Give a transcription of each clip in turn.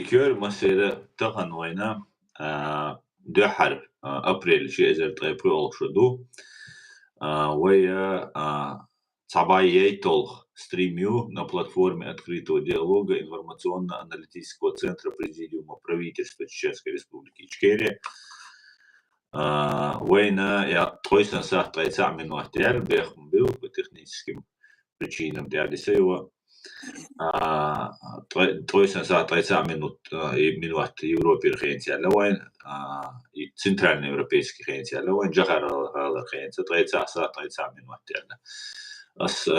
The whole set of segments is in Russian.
Likör masayla tahan wayna ده حرب أبريل شيء إذا أبريل oluşudu. وهي صعباية толх стримю на платформе открытого диалога информационно-аналитического центра Президиума правительства Чеченской Республики Ичкерия. وين تويسن ساعة تسع من وقتها بيخم بيو بتكنическим причинам دعدسيوا تويسن ساعة تسع من وقت Европе خينتي على وين центральный европейский خينتي على وين جهر هذا خينتي تسع ساعة تسع من وقتها أس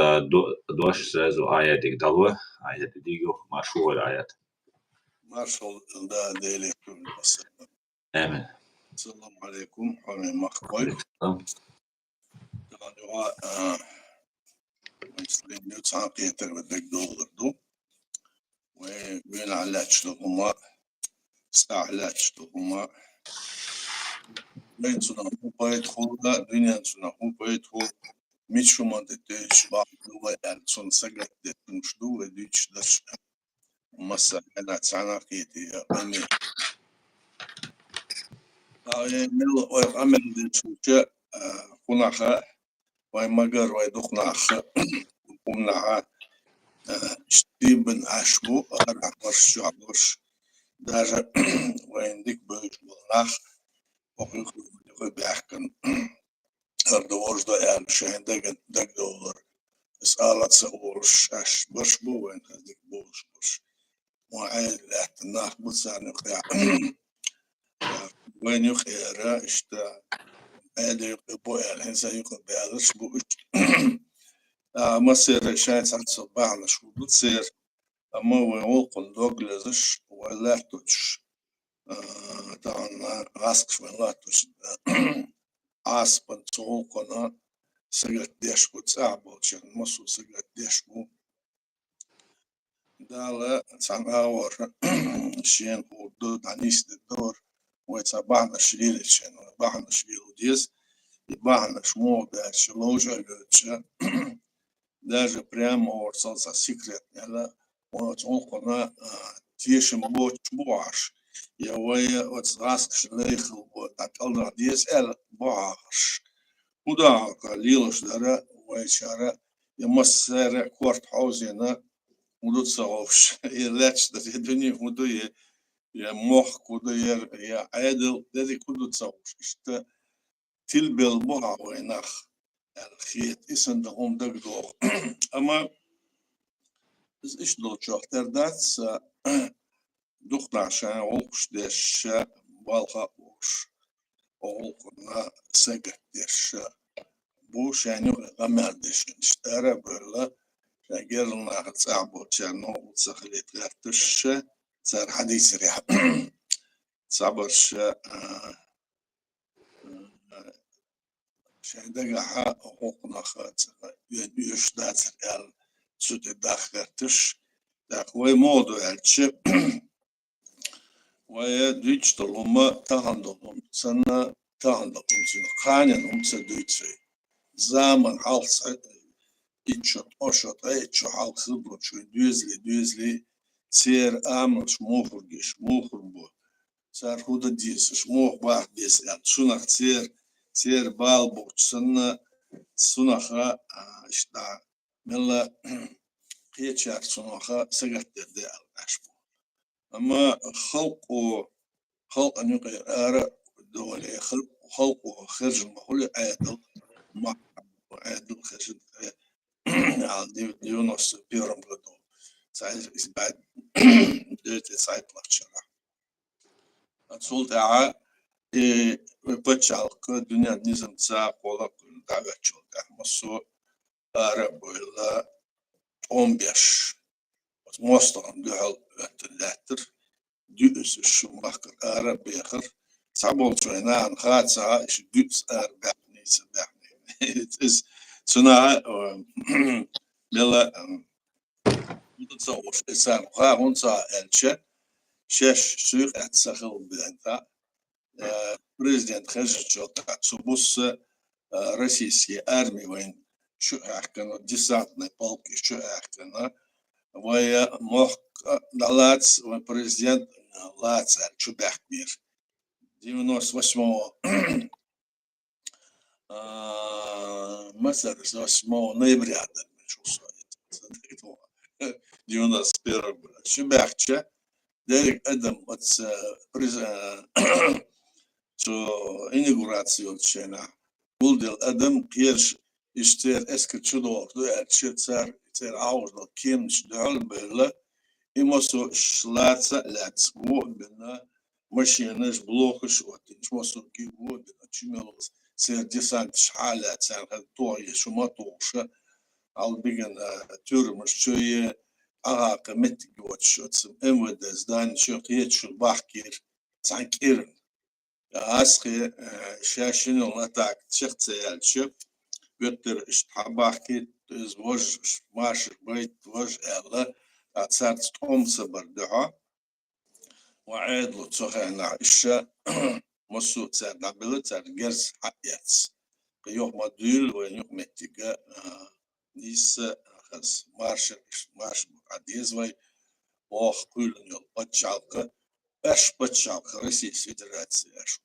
دوش سازو آيات دلوة آيات ديجو مشهور آيات مارشال دا ديلي آمين السلام عليكم حرمي مخبوي دعوا مسلم يتساقي تربدك دولار وبين علاج لهما استعلاج لهما بين سنة هو بيدخل دنيا سنة هو بيدخل مش ما تتش بعض يعني سن سجلت مش دو ديش دش مسا أنا تسعنا كيتي أمي مل وأمل دشوجة كناخ ويمجر ويدخناخ ومناخ اشتيبن عشبو أرعبرش عبرش داجة ويندك بيش بلناخ ويخلو بيحكن هردوش دا يعني شاين دك دولار اسألت سأورش أش برش بو وين هذيك برش وعيل احتناخ بسان يخيع وين يخيرا اشتا عيل يقبو الحين يقبو بيالش بو مصير شاين ساعت صباحنا شو بتصير أما ويقول دوغلزش ولا توش طبعا غاسكش من لا توش عاصبن سوقنا سجلت ديشبو تسعبو شان مصو سجلت ديشبو دالا تسعور شين ودود عنيس الدور ويتبعنا شليل شين ويبعنا شليل وديز يبعنا شمو دا شلوجا لوتشا داجا بريم ورصلصة سيكريت يلا وتوقنا تيشم بوش بوعش يويا وتغاسكش ليخل وتعقلنا ديز ال بوعش ودا ليلوش دارا ويشارا يمسر كورت حوزينا ودو تصوفش يلاتش دا الدنيا ودو يا موخ ودو يا عادل دادي كودو تصوفش اشتا تلبل بوع ويناخ الخيط اسن دهم دقدوغ اما ايش دو شوختر داتس دخنا عشان وقش ديش بالغا وقش وقنا سقت ديش بوش يعني غمال ديش اشترى بلا شاقرنا هتصعبو تشانو وتسخليت غاتش صار حديث ريح صبرش شايدقها حقوقنا خات يشدات ريال سوت داخلتش داخوي موضوع الشيء ويديجتال هما تهندلهم سنة تهندلهم سنة خانينهم تسدويتسي زمن حالس إتشت أشت إتشت حالس بروتشو دوزلي سير آمنش موخرجش موخربو سار هودا ديسش موخ باح ديس يعني سنة سير بالبوش سنة سنة إشتا ملا قيتشار سنة سجت الدال أشبو أما خلق أن يغير دولة خلق خرج المحول عادل ما عادل خرج على ديونوس بيرم بدو ساعد بعد ديت ساعد لاشرا أتصل تعا بتشال كدنيا نظام ساق ولا كل دعوة شو كمسو عرب ولا أمبيش مستقم دهال اللاتر دوس الشماخر عرب بيخر صعبون شوينان خاصة إيش دوس أربعني سبعني إز سنا ملا متصور إنسان خاون صا الشة شش سوق أتسخل بأنت بريزيدنت خرج شو تبص روسيا أرمي وين شو أحكنا ديسات نبالك شو أحكنا ويا مخ دلاتس وبريزيدنت лацар чубахмир 98 مثلا 8 ноября شو صاير 91 شبحتش ديرك ادم اتس شو انيغوراتسيون شنا بولدل ادم قيرش يشتر اسكت شو دور دو اتشتر تر اوز دو كيمش دول بلا يمسو شلاتس لاتس مو بنا ماشينش بلوكش وتنش مسو كي مو بنا تشملوس سير ديسانت شحالات سير طوي شو ما طوشه al biggen türmers tjöje ahake mittigot schutzen emwedes dan sjökiet schon bachkir zankirn asche shashin latak tschetsel schöp götter istabachkit is wos marsch bait wos ella atsart tomse bardaha وعيد لو تسخنا الشا مسو تسر دبل تسر جرس حياتس قيوم مدير وينيوم متيجا نيس خلاص مارش عديزوي واخ كلن يل بتشالك اش بتشالك رسي فيدراتسي اش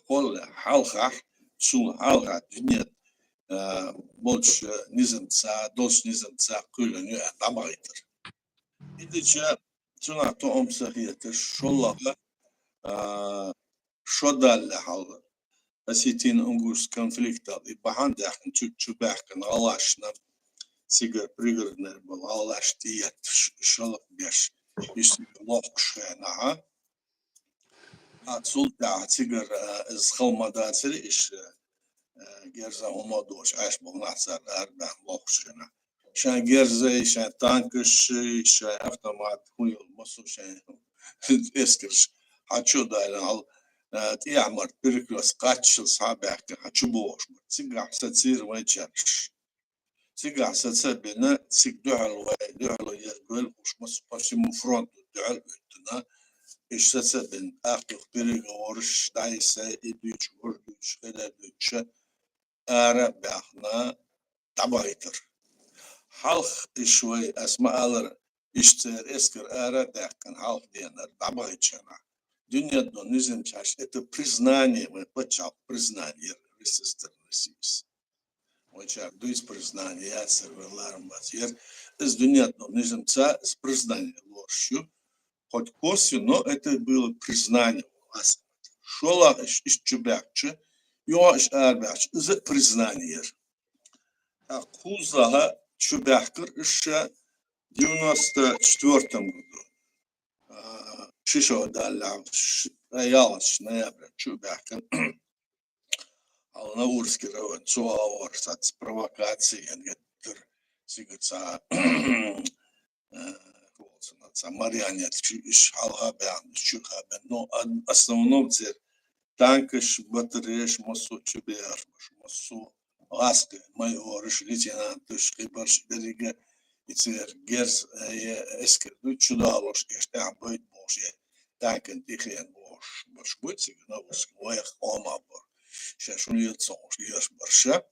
كل حلقة شو حلقة دنيا بولش نيزم تسا دوش نيزم تسا كلن يل دمايتر إذا جاء تنا توم سهية شو شو دال حال أسيتين أنجوس كونفليكت اللي بحند إحنا شو بحكي نعلاشنا سيجر بريجر نربل علاش تيات شلق بيش يصير لوقش هنا هاتسول تاع سيجر إزخل مدارسي إيش جرزا ومادوش عاش بغناصر أربع لوقش هنا شان جرزا شان تانكش شان أفتمات هوي المصر شان إسكرش هاتشو دايلان تيعمر بريكلوس قاتش صابعك هاتشو بوش سيجر ستير ويتشارش سيجا سبنا سيج دعل يقول وش مصباش مفرد دعل بتنا إيش سبن أخي بريغ ورش دايسة إديش وردش كذا دش أرب إحنا تبايتر حلق شوي أسماء الله يشتر إسكر أرب إحنا حلق دينا تبايتشنا دنيا دون نزم شاش إت признание мы почал признание resistance Вачар дуис признание я серверларом базир из дунятного нижнемца с признанием ложью хоть косью, но это было признание шола из чубякче его из арбяч из признание а кузаха чубякер еще в 94 году шишо дала ялыч ноября чубякер Алнаурский район, Цуауэр, с провокацией, геттер, сигца, марионет, шалхабян, чухабян, но основном цель танкиш, батарееш, массу чубер, массу ласки, майориш, лейтенантиш, кибарш, берега, и цер герз, эскер, ну чудалош, кештян, быть боже, танкен, тихен, боже, баш быть, сигнавус, воях, омабор. شاشون يتصوش ياش برشا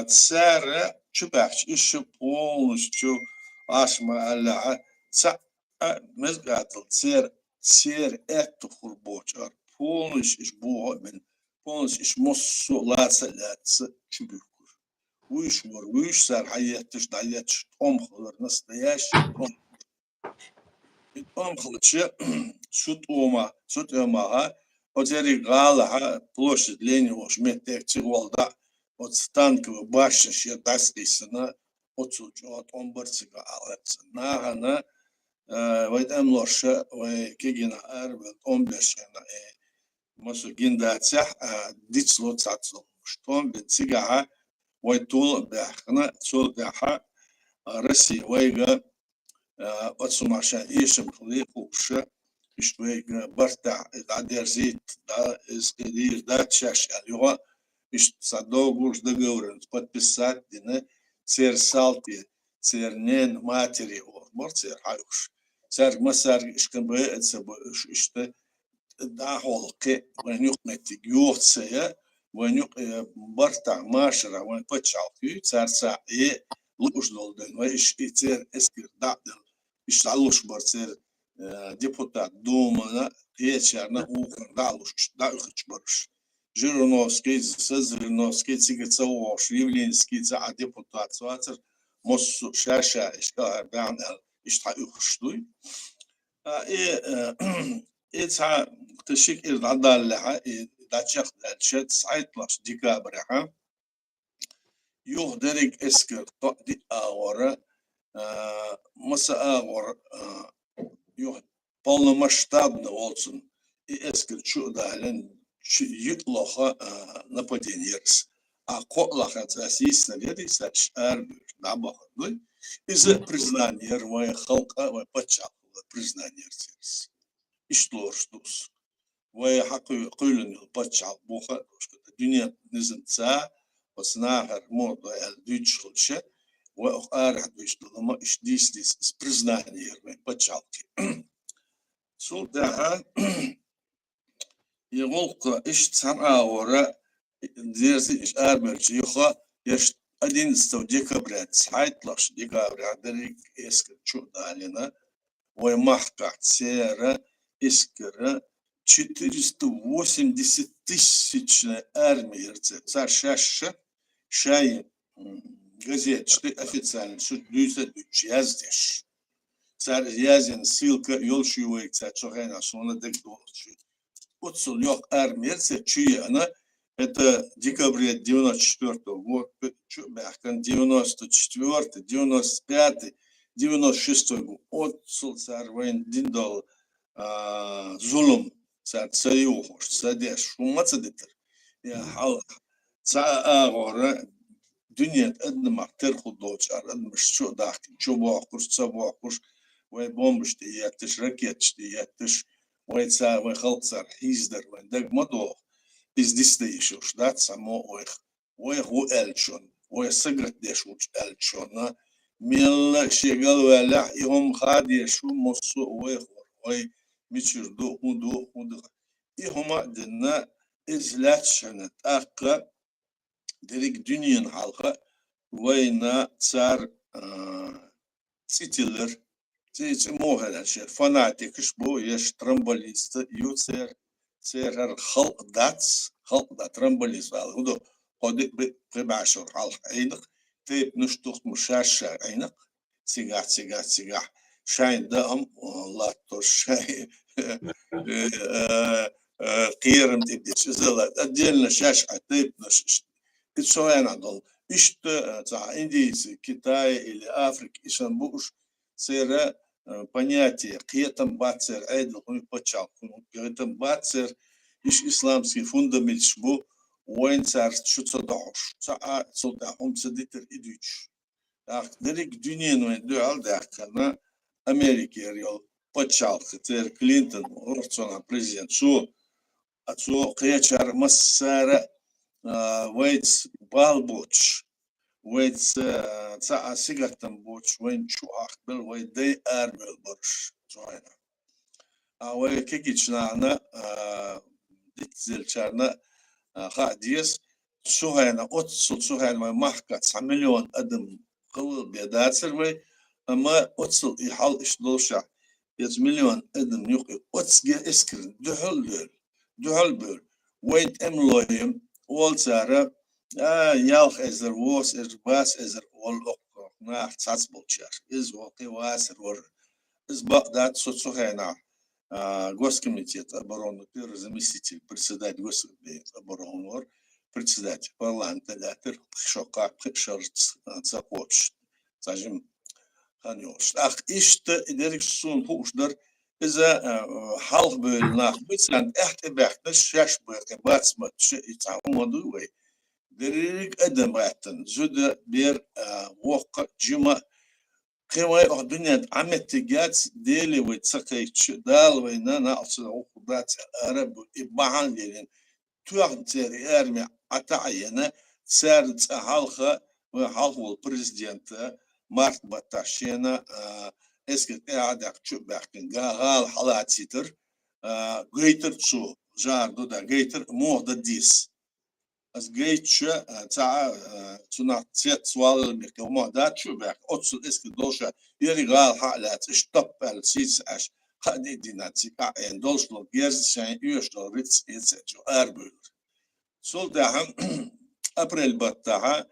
تسارع شبحش إيش полностью أسمع اللي تسع مزقات تسير خربوش полностью إيش بوه من полностью إيش مصو لاتس شبيكور ويش سار حياتش داياتش خلر настоящий خلتش سوت أما Отери гала площадь Ленина шметек цигвалда от станковой башни ще дастисна от сучот он барцига алец нагана вайдам лоша вай кигина арбет он бешена масу гиндатсах дицло цацло штон бецига вай тул бахна цул баха Россия вайга от сумаша ишем хлипуша İşte barta adezit da изгодир да чашка его işte садовуш договоренность подписать дine цер салти цернен матери морцер hayuş цер масар işkembe etse işte da holke ve yok metti yoğtsaya ve yok barta maşra ve paçalkı цер sa'i luş dolden ve işte цер eskir da işte aluş barcer депутат Думана geçerine uğur dağılış barış. Жириновский, Зеленовский, Цигица Ош, Явлинский, депутат, Сватер, Моссу, Шаша, Ишкардан, Иштаюхштуй. إتسع تشيك العدال لها داتشخ داتشت سايتلاش ديكابرها يوه دريك اسكر طقدي آورا مسا آور يوه полно масштабно олцун и эскер чудален ютлоха нападение а котлаха засисна ведиса арбир набахой из признания рвая халка ва пача признание сердца ишлорштус ва хакы кылын пача буха что dünya низенца وصناعر мода дючхолче ва арах дучдома иштдис признание ва пачалки Сулдаха يغلق إيش تصنع ورا درس إيش أرمج يخا يش أدين استوديك برات سايت لاش ديك برات دريك إسكر شو دالنا ويمحكع سيرة إسكر 480 тысяч армии царь шай газет что официально что яздешь царь язен ссылка ёлшивый царь чогайна сона дек долчу отсул ёк армия чуя она это декабря 94-го года бахкан 94-й 95-й 96-й год отсул царь войн диндол зулум царь царюхош садеш шумацадитер я хал цаа dünya adına terhuddoç aranmış şu dahki çoba kurs sabah kurs ve bombiş diye yatış raket diye yatış ve sa ve halklar hizder ve dagmado biz diste yaşıyor dat samo ve hu elçon ve sagrat deşuç elçona mil şegal ve la ihum khadi şu musu ve miçirdu udu ihuma dinna izlat şanat akka dedik dünyanın halkı vayna tsar sitiler muhtemelen şey fanatik iş bu yaş trambolist yuser ser halk da trambolist var o da hadi bir başor halk aynak tep nuştuk muşaşa aynak sigah şahin da am Allah to şey قيرم تبدي شزلا أدينا شاش عتيب نش إتشوين عدل إشت تاع إنديز كيتاي إلى أفريقيا إيشان بوش سيرة понятие قيتم باتسر عيد الخمي بتشال قيتم باتسر إيش إسلامسي فوندامنت شبو وين صار شو تصدعش تاع صدعهم سديتر إدوش دريك دنيا وين دوال داخلنا أمريكا ريال بتشال خطير كلينتون ورسونا بريزيدنت شو قيتشار مسارة ويتس بالبوتش ويتس تاع سيجاتم بوتش وين شو أخبل ويدي أربل برش جوينا وي كيكيتشنا ديتزل شارنا خاديس شو هنا أتصل شو هنا محكة 9 مليون أدم قل بيداتر وي أما أتصل يحل إيش دوشة 100 مليون أدم يقي أتصل إسكر دهل بول ويت أملوهم والسارة يالخ إزر ووس إزر باس إزر والأقرق ناح تسبولشار إز وقي واسر ور إز بقدات سوتسوهنا гос комитет обороны первый заместитель председатель госкомитета обороны ور председатель парламента латер шока шарц цакоч сажим ханёш ах ишт дирекцион хушдар إذا حلق بالناخ بتسند احتباحنا الشاش بقى باتسمت شيء يتعامل دوي دريك أدم بعتن زود بير وقع جمع قوي الدنيا عمت جات ديلي وتسقي دال وينا ناقص عقودات عرب إبعان لين توعد تري أرمي عتعينا سارت حلقة وحلق البريزيدنت مارت باتاشينا اسكت قاعدك شو بحكي قال حالات سيتر جيتر شو جار دودا جيتر مو دديس as جيتش تاع تنا تسيت سوال الميك مو دات شو بحكي اوتسل اسكت دوشا يري قال حالات اشطب على سيس اش hadi dinatçika en dolşluk gerçekten üyeşler ritz etsecek erbül. Sol daha April battaha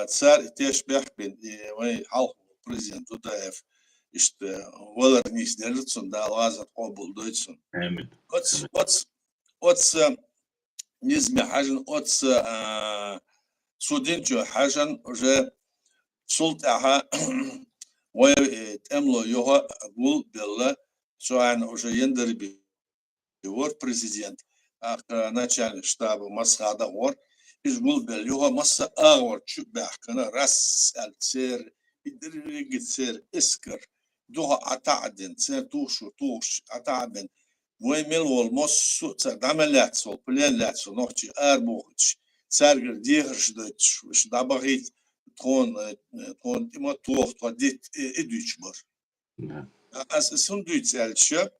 صار تشبه بين وين حلق بريزيدنت وداف işte ولا نيشدرتسون da lazat قبول دوتسون Emin. Ots نسمي حاجة ots سودينجو حاجة уже سلطها وتأملو يوها أقول بالله شو уже يندر بيور президент начальник штаба مسخادة ور يقول بالله مسا أور شو بحكنا راس السير يدري سير إسكر دوها أتعدن سير توش أتعدن ويميل والمص دعملات سو بليلات سو نوتشي أربوتش سارجر ديهرش دوتش وش دابغيت تون إما توف توديت إدوش بر أساسون دوتش الشاب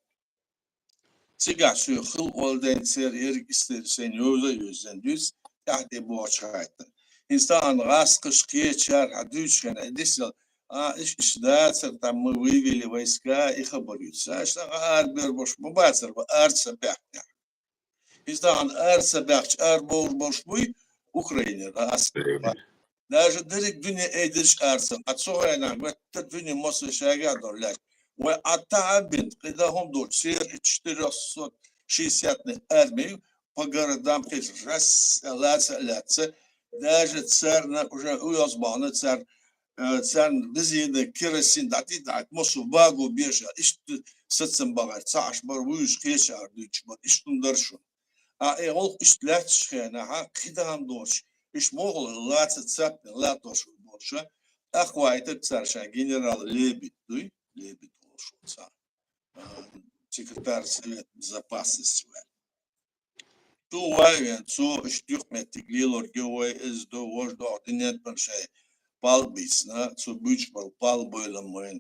سيجا شو خل والدين سير يرك استر سين يوزن دوس تحت بوش هايتن إنسان غاسقش كيتشار حدوش كان إديسل إيش ده سر تام ويجي ويسكا يخبر يساش أربير بوش مباشر أرس بحنا إنسان أرس بحش بوش بوي أوكرانيا راس даже درك دنيا إيدش أرسل أتصورنا وتدنيا مصر شاقع دولار وأتعبن إذا هم دول سير اشترى شيسياتنا أرمي فقردام كيش رس لاتسا даже царна уже уязбана цар бизине керосин дати дат мосу багу бежа işte sıtsın bağır çaş bar uyuş keşar düç bar iştunдар şu ол iştler çıkana ha kidam doş iş moğol latsa tsap latoş boşa akvayta çarşa general Lebit oluşsa sekreter Совет Безопасности Tu wagen so stuk met die glor goe is do was do net per se palbits na so buch par palboyle moin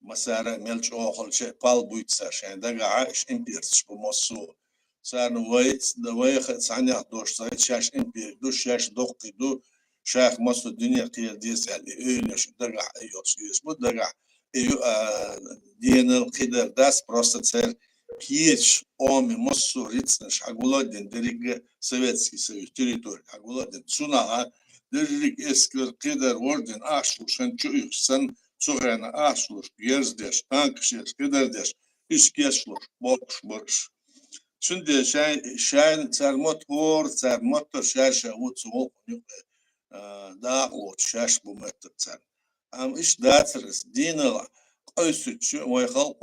masara melch okhol che palbuit sa shen daga ish impirs po mosu san wait da way khani dosh sa shash impir do shash doqi do shakh mosu dunya qiyal disal öyle daga ayos yus bu daga dinel qidar das просто царь Пьеч, оми, моссу, рицнеш, агуладен, дериг Советский Союз, территория, агуладен, цуна, дериг эскер, кедар, орден, ашлушен, чуюксан, цугана, ашлуш, герздеш, танкшеш, кедардеш, ишкешлуш, бокш. Чунде шайн цармот вор, цармотор, шаша, уцу, да, вот, шаш буметтер цар. Иш дацерес, динала, ойсучу, ойхал,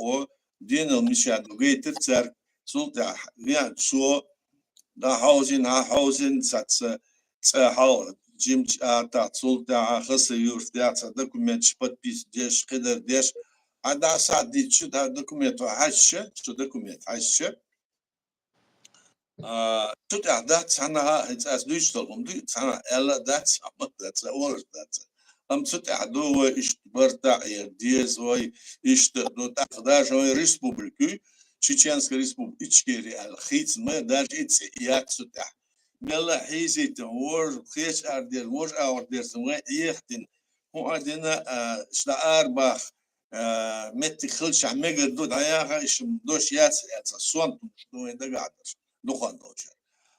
دينل مشان وقيتر تر سلطة يعني شو دا حوزين ساتس حاول جيم تا سلطة خاصة يورث دوكمنت شبت بيس ديش قدر ديش عدا ساعة دي شو دا دوكمنت وحشة شو دوكمنت حشة شو دا دات أنا it's digital دي أنا إلا دات that's all that أمسك عدو إشتبرتع يديز وي إشتدو تقداش وي ريسبوبليكي تشيتشانسكا ريسبوبليكي إشكيري الخيط ما داش إتس ياتسوتع ملا حيزي تور خيش أردير وش أردير سوى يختن هو عندنا شلا أرباخ متي خلش عميق دود عياها إش دوش ياتس صوان شنو يدا قادر دخان دوش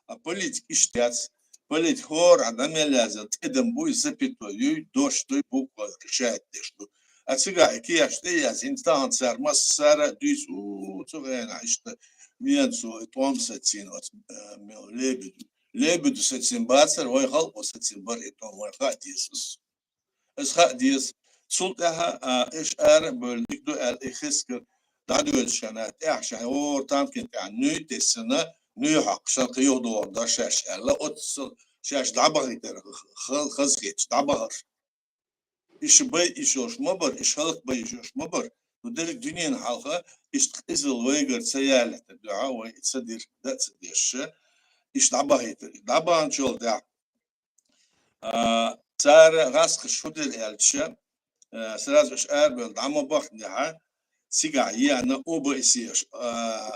البوليتيك إشتياتس Полить хор, она меляза, тедем буй запятую, дождь той буква решает что. А сега, кия что я инстанция массара дюс цугена, что менцу томса цин от лебеду сацин бацар, ой халпо сацин бар и том ой хатисус. Es хатис султаха ايش ار بولدك دو الخسكر دادو شنات احشا اور تام كنت عن نيت السنه نيحق شرق يهدور دا شاش ألا أتصل شاش دعبغ يتر خزقيت دعبغر إيش بي إيشوش مبر إيش خلق بي إيشوش مبر ودرك دنيا حلقة إيش تقزل ويقر سيالة الدعاء ويتصدر دا تصدرش إيش دعبغ يتر دعبغ نشول دع صار غاسق شودر الالشا سراز إيش أربل دعمو بخ دعاء Сега я ОБСЕ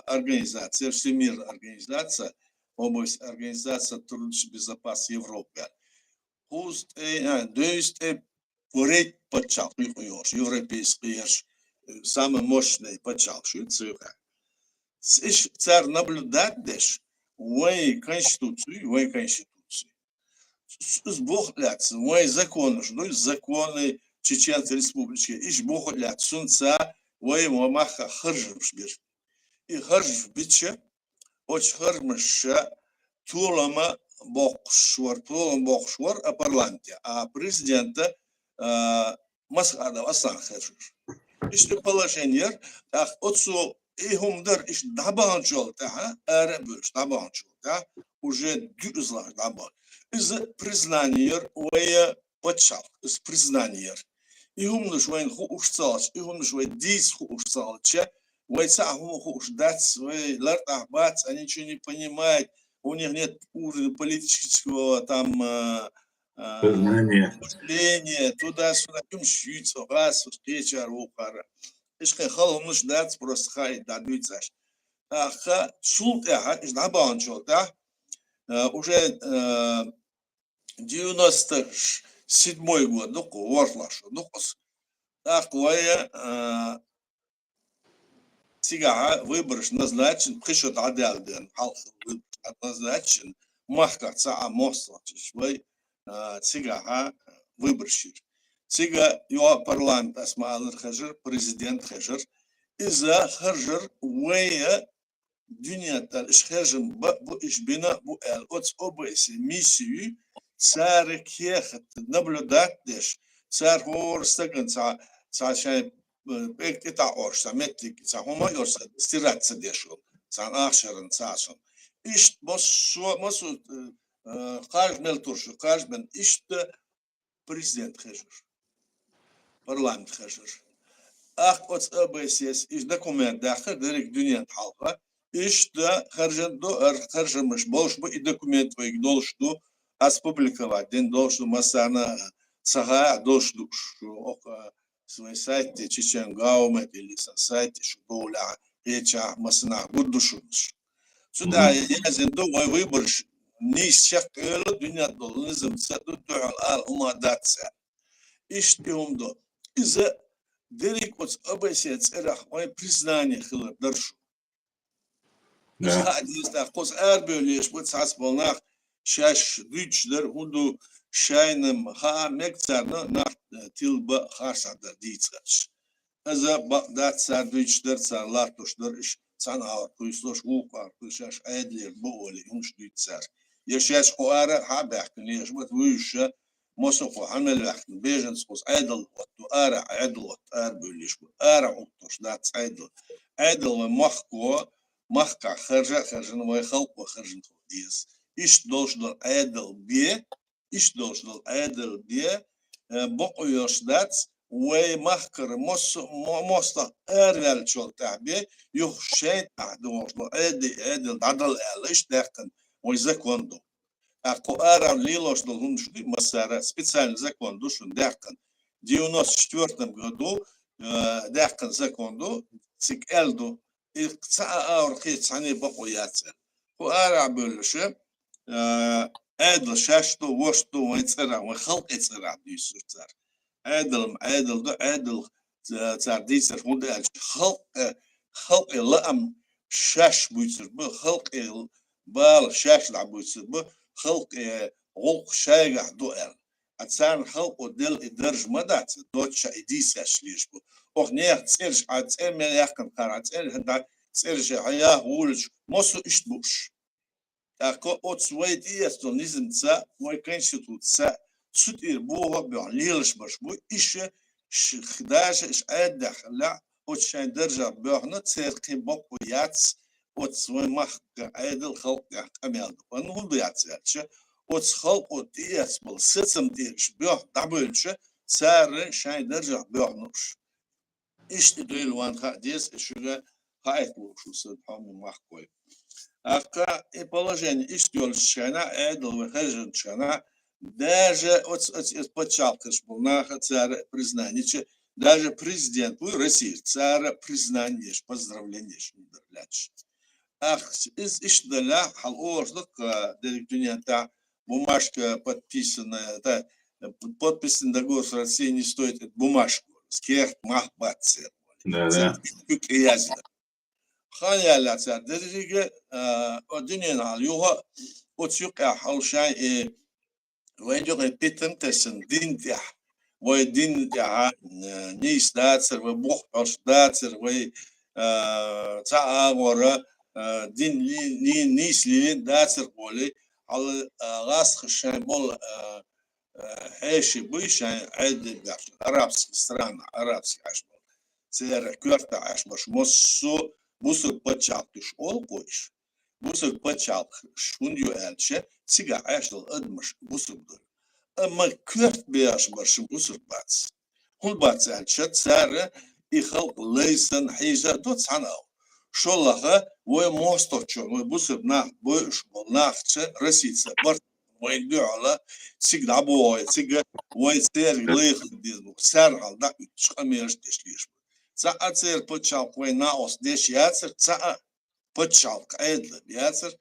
организация, Всемирная организация, ОБСЕ организация трудности безопасности Европы. Пусть, то есть, порядок подчеркнуть, европейский, самый мощный почалший цифра. Царь наблюдать дешь, вой конституции. Сбухляться, вой законы, что законы Чеченской Республики, иш бухлят, сунца, вой мамаха харжив бир. И харжив биче, оч хармыша, тулама бокшвар, а парламенте, а президента Масхада Асан харжив. İşte положение, так отцу и хумдар иш дабанчол, да, арабыш дабанчол, да, уже дюзлар дабан. Из признания вая почал, из признания. И хумнуш вайн ху ушцалч, и хумнуш вай дис ху ушцалча, вай саху ху ушдац, вай ларт ахбац, они ничего не понимают, у них нет уровня политического там мышление, туда-сюда, шьются, раз, встреча, рукара. Ишка халом наш дац просто хай дадуется. Аха султ иш дабанчол, да? Уже 97-й год, ну вортлашу, ну ахуя сига выборш назначен, пришел адалден, халх назначен, махка ца мосла, швей сига выборщик. Сига его парламент асмаалыр хажыр, президент хажыр, иза хажыр уэя дюнятар иш хажым бу иш бина бу эл оц обэси миссию царь кехат наблюдать деш царь хорстаган ца шай пекти та орса метрик ца хома орса стираться дешо ца ахшаран цасон иш мосу кажмел туршу кажмен иште президент хажыр парламент хажыр. Ах, от ОБСС, иш документ дахар, дерек дюнят халка, иш да харжамыш, болш бы и документ вы должны опубликовать, ден должны масана сага, должны свой сайт, чечен гаумет, или сайт, шубоуля, реча масана, будушумыш. Сюда я зенду мой выбор, не шак дюнят должны саду дуал умадаться. Иш тюмдо. Из-за дерек от ОБСС эрах мой признание хилар даршу. Из кос арбелеш вот сасбалнах шаш дучдер хунду шайным ха мекцарна на тилба хасадар дицач. Аза дат сардучдер сарлар тушдер иш санаа туйслош укар тушаш айдлер боли унш дицар. Яшаш хоара хабах неш вот вуша موسوق عمل وقت بيجنس قص عدل وتقارع عدل وتقاربليش وقارع وطش دات عدل ومحقع خرجنا ويخلق وخرجنا ديس إيش دوش دل عدل بيه بقو يوش دات ومحكر موسط أرغل شول تعبيه يخشين تعدوش عدل عدل إيش داقن ويزاكوندو Ако ара лилош должны масара специальный закон душун дякан. В 94 году дякан закону цик элду и ца аурхи цани бакуяцер. Ко ара бөлөшө эдл шашто вошто вайцера ва халк эцера дүйсүрцар. Эдл цар дийсер хундал халк лам шаш буйсур бу халк бал шаш лабуйсур бу خلق غلق شايع دوئل أتسان خلق ودل إدرج مدات دوتش إديس أشليش بو أغنية تسيرش عتسير من يحكم قرع تسير هدا تسيرش حياة ولج موسو إشتبوش أكو أتسويد إيستو نزم تسا ويكنشتو تسا تسوتير بوها بيان ليلش باش بو إيش خداش إش عاد داخل أتشان درجة بيهنا تسير قيبوك وياتس وتسوي مخ عادل خلق كمال ونقول بيعتسالش وتخلق وتياس بالسيستم ديش بيح دبلش سعر شاي درجة بيحنوش إيش تدري وان خديس إشجع هاي شو سبحان مخكوي أكا положение إيش تقول شنا عادل وخرج شنا даже от почалкаш болнаха царя признание даже президент России царя признание поздравление шмидерляч. Ах, из Ишдаля, халоржлык, директуния та бумажка подписанная, подписанный договор с Россией не стоит бумажку. Скех махбацер. Büyük yazdı. خان يلا صار درجة الدنيا ناليوها وتشوق حول شيء ويجوك بيتن تسن دين تح ويدين تح نيس داتر وبوح باش داتر وي تاع ورا دين لي نيس لي داتر بولي على غاس خشان بول هاشي بويش عد باش عربسي ستران عربسي عش سير كورتا عش باش مصو بوسر بتشالكش أول قويش بوسر بتشالك شونديو ألشة سيجا عشل أدمش بوسر دول أما كورت بياش برش بوسر باتس هول باتس ألشة سار يخلق ليسن حيجة دوت عناو شو الله وموستوتشو بوسر ناخ بوش ناخشة رسيتسة برت ويدو على سيجا عبوه سيجا ويسير ليخ ديزبو سار على داك شقميرش تشليش ساعة تصير بتشالك وين ناقص ديش ياسر ساعة بتشالك عدل ياسر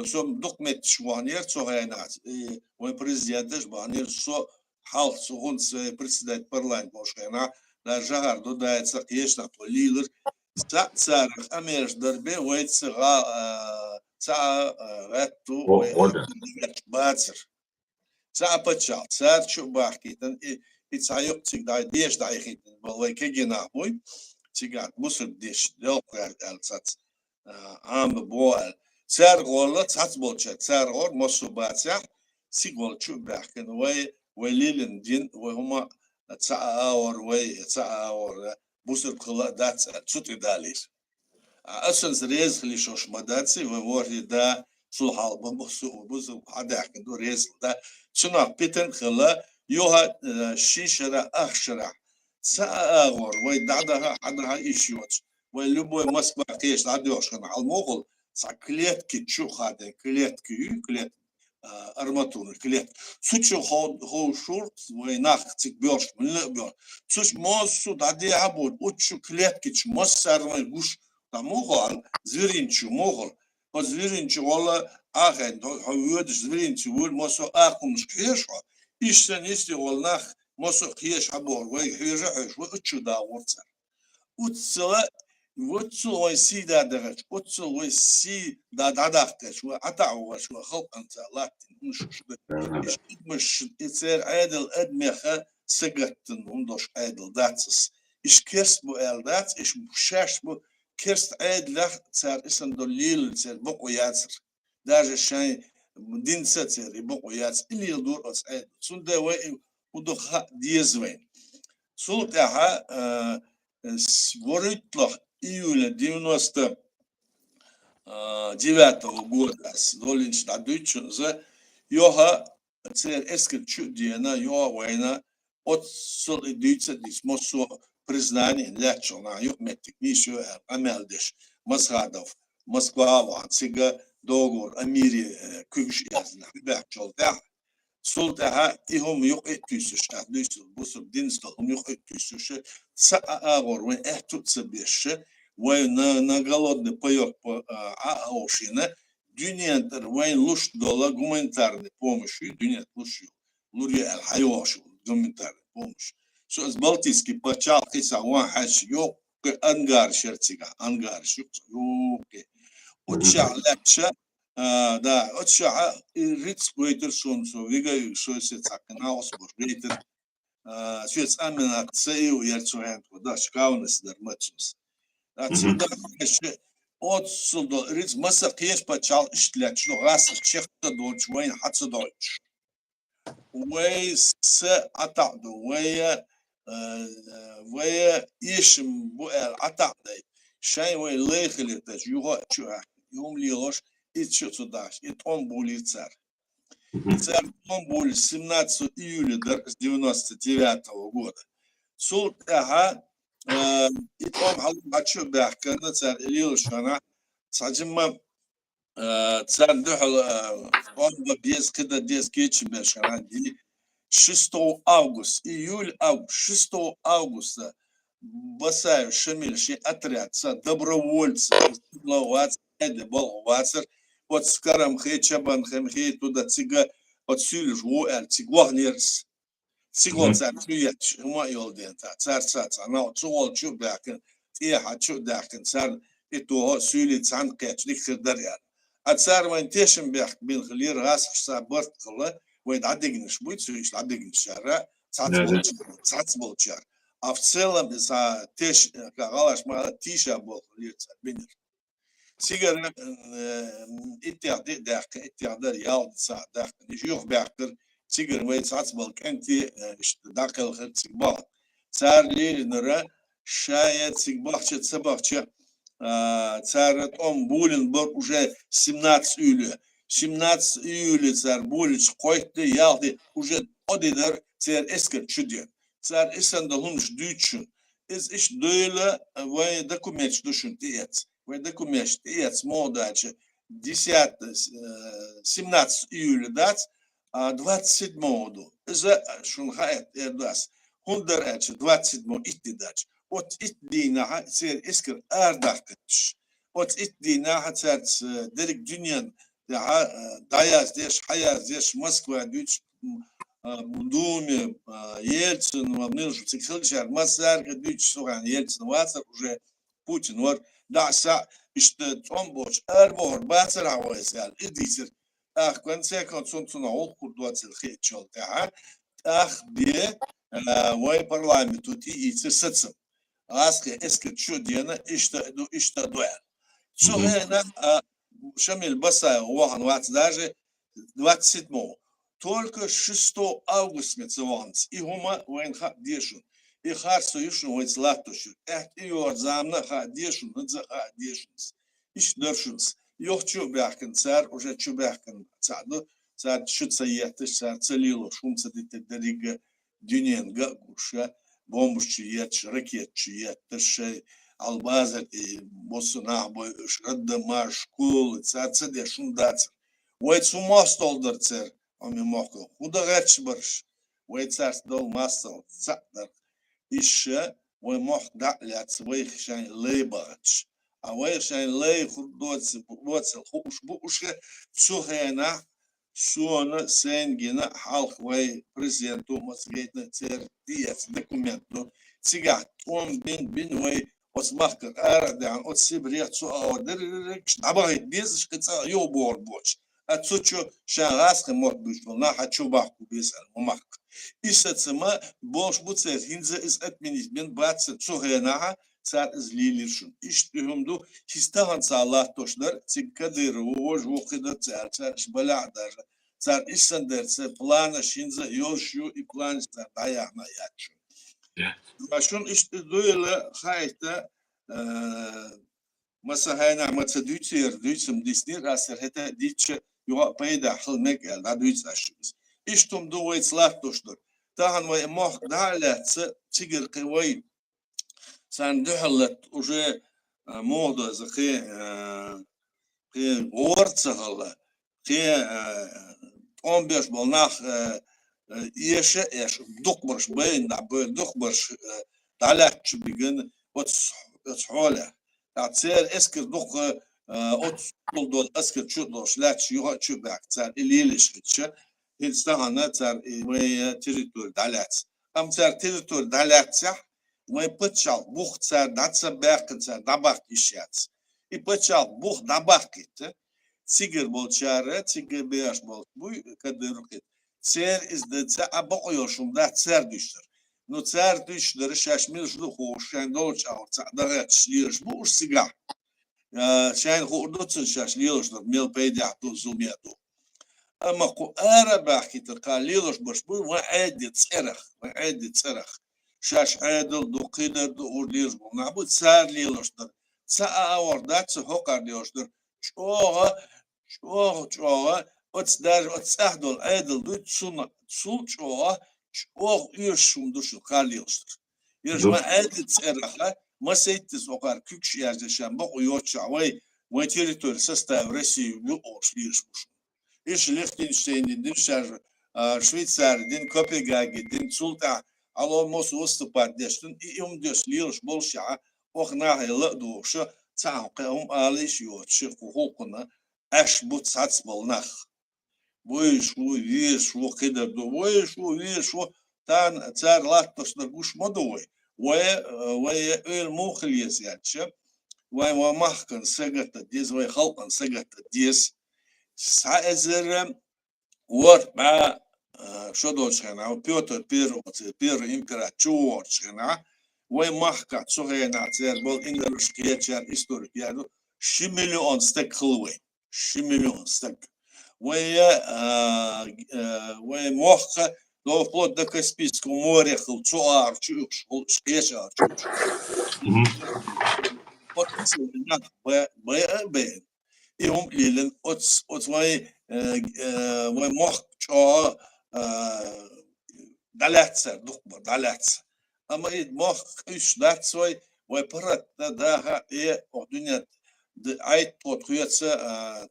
سو دوكمنت شوانير سو هينات وين بريزيدنتش بانير سو حال سو هونس بريزيدنت برلاين بوشكنا لا جهر دو دايت سقيش نقوليلر ساعة صار أميرش دربي ويت سغا ساعة غاتو باتر ساعة بتشالك ساعة شو باحكيتن يتصايق تيجي ديش دايخين والله كيجينا بوي تيجي مسر ديش دلق السات عام بوال سار غولة سات بولشة سار غور مسر باتسع سيقول شو بحكي ويلين دين وهما تسعور تسعور مسر خلا دات شو تداليش أصلا ريز خلي شوش مداتسي ووري دا صلحال بمسر هذا حكي دو ريز دا شنو بيتن خلا يوها شيشرة أخشرة سأغور ويدعدها عدها إيشيوت ويلبوا مسبا قيش عديوش كان على المغل ساكليت كي تشو خادن كليت كليت أرماتون كليت سوتشو هو شورت ويناخ تكبيرش من لقبير سوش موسو دعدي عبود وتشو كليت كي تشو مصر ما يقوش تمغل زيرينشو مغل وزيرينشو والله آخر هو يودش زيرينشو والموسو آخر مش كيشوا إيشتن يستي والناخ مصر خيش عبور ويحيرحش وأتشو داورتر وتسو ويسي دادغش وتسو ويسي دادعدختش وعتعوش وخلق أنت لاتن مش يصير عادل أدمخة سجتن وندوش عادل داتس إيش كسبو آل داتس إيش بشاش بو كرست عادل صار اسم دليل صار بقو ياسر داج الشاي دين ستر يبقوا ياس اللي يدور أسعد سندا ودخ ديزوين سلطها وريتله إيولا دينوستا جيبته وجودس دولينش تعديتشون زا يوها تصير اسكت شو دينا يوها وينا أتصل ديتس ديس مصو بريزناني لا شونا يومتك نيشو أمالدش مسخادف مسكوا وان سيجا دوغور أميري كوش يازنا بحجول ده سلطها إهم يقتيسش أدليس بوسر دينستهم يقتيسش سأغور وين تسبيش وين نقلد نبيوك أوشينا دنيا تر وين لوش دولا гуманитарный помощь دنيا لوش لوري الحيوش гуманитарный помощь شو از بلتيسكي بتشال قيسا واحد يوك أنجار شرتيجا أنجار شو يوك وتشع لاتشا دا وتشع ريتس بويتر شون سو فيجا شو سيتساكنا وصبر ريتر شو يتأمن تسيء ويرتوهن ودا شكاونس درماتشوس أتصل شيء أتصل ريتس مسا قيس بتشال إشتلات شو غاس شيخ تدوش وين حتى دوش ويس أتعدو ويا يشم بقى أتعدي شيء وين ليخلي تجوه شو يوم ليش يتشو تداش يتقوم بولي تصير يتقوم بولي 17 июля 99 года سلطها يتقوم على شو بحكي تصير ليش أنا ساجم تصير دحل قام بيز كده ديز كيتش باش عندي 6 августа, июль-август, 6 августа Басаев Шамильший отряд добровольцев Балвацер от Скарамхе, Чабанхемхе, туда Цига, от Сюльш, Уэр, Цигуахнерс, Цигуахцар, Клюяч, Умайолден, Царцац, она от Суол Чубякин, تيها شو داخل صار إتوه سولي عن قيتش ديك خدر يعني أتصار وين تيشم بين خلير راس حساب برت خلا وين عدقنش بويت سويش عدقنش شارع ساعات بول شارع أفصل بس تيش كغلاش ما تيشا بول خلير بينر سيجر اتيادي داخل اتياد ريال ساعة داخل يشوف باكر سيجر وين ساعات بول كنتي داخل خد سيجبال صار لي نرى شايد سيجبال شت سباق صارت بولنبург уже 17 июля. 17 июля цар булич койты ялды уже одидер цар эскер чуден. Цар эсен да хунш дүйчүн. Иш дөйлө вай документ душун тиец. Вай документ тиец модачы 10 17 июля дац 27 моду. За шун хайт эрдас. Хундер эч 27 иттидач. Ot itdiğine ser esker erdaketmiş. Ot itdiğine ser derik dünyanın dayaz deş hayaz deş Moskva düç Думе Ельцин вамнил психологически массар düç soğan Ельцин varsa уже Putin var da sa işte tomboç erbor basar havaysa idisir konser konsontuna ol kurduatsel xechol ta bir vay parlamentu ti itsitsitsim Аски эскет чудена ишта дуэль. Сухена Шамиль Басаев вохан вац даже 27. Только 6 августа мецеванц. И хума вайн ха дешун. И харсу юшун вайн слатушун. Эхт и юрзамна ха дешун, надза ха дешунс. Иш дершунс. Йох чубяхкен цар, уже чубяхкен цаду. Цар шутса ехтыш, цар целило, шумца дитек дарига дюненга гуша. Бомбушчу ятш, ракетчу ятш, албазер и босунах бой шрадда маш школы, цаде шундацер. Уайцу мастолдер цер, ами мохо. Худа гач барш. Уайцарс дол мастол цатер. Ише уай мох датляц, уай хшайн лейбач. А уай хшайн лей худоци, боцел хуш буше цухена. Суона сенгина халхвай президенту мосгейтна цер диец документу цигат он бин вай осмахка арадан от сибрият су аодер набагит без шкаца ёбор боч отсучу шарасх мот бушвол на хочу бахку без мах исацма бош буцер хинзе из администмен бац цухена цар излилишун иштумду хистаган салах тошлар цикадыр вож вохида цар шбала даже цар исендерце плана шинза ёшу и план цар даяна ячу башун иштдуйле хайта масахайна мацадүцер дүйсüm диснер асер хета диче юга пайда хылмек ел да дүйсашыз иштумду вайцлах тошлар тахан вай мох далац цигер кывай سندحلت уже мода за орцахала 15 болнах еше дукбарш бейн дукбарш талач бигин вот حوله تعتير اسكر دوق ات دول اسكر شو دوش لا شو شو باك تاع اللي ليش هيستغنا تاع وي تيريتور دالات ام تاع تيريتور دالات صح وي بتشال بوخ تاع داتس باك تاع داباك يشات и بتشال بوخ داباك سيجر بولشاره سيجر بياش بول بو كدركت سير از دتsa ابقيوشum da تسر düştür no تسر düştür şaşmir şu hoşan dolç ağırsa da şliyor bu siga şahin hordotsun şaşlıyor mil peyda to zumiato ama ko araba kitqaliyor baş bu vaadi tsarah şaş adıl do qidar do orliyor bu nabu tsarliyordur sa ordat hoqarliyordur çoğa otsdar otsahdol adıl do sul çoğa yuşum duşu qalıyordur yuşma adil tsarah масайтис окар күкш яждашан ба уйоча вай территория состав России ю ошлиш иш Лихтенштейн дин шар Швейцария дин Копенгаген дин Султа ало мос выступать дештин и им деш лиш болша охна хела душа цаукам алиш йочи хукуна аш бут сац болнах войшу вешу кидер до войшу вешу тан цар латтошна гуш модой ويا مو خليس يعني ومحكن سجت ديس ويخلقن سجت ديس ساعزر ورد مع شو دوش هنا بيوتر بير إمبراطور هنا ومحكن سوهنا تير بول إنجلش كيتشار إستوريك يعني شمليون ستك خلوي شمليون ستك ومحكن لو فلوت ده كسبيسكو موري خل شوار شوش شيشار شوش بطلنا بين يوم ليلن أوتس واي مخ شو دلاتسر دكتور دلاتس أما إد مخ إيش دلاتس واي برات ده إيه الدنيا عيد توتخيتس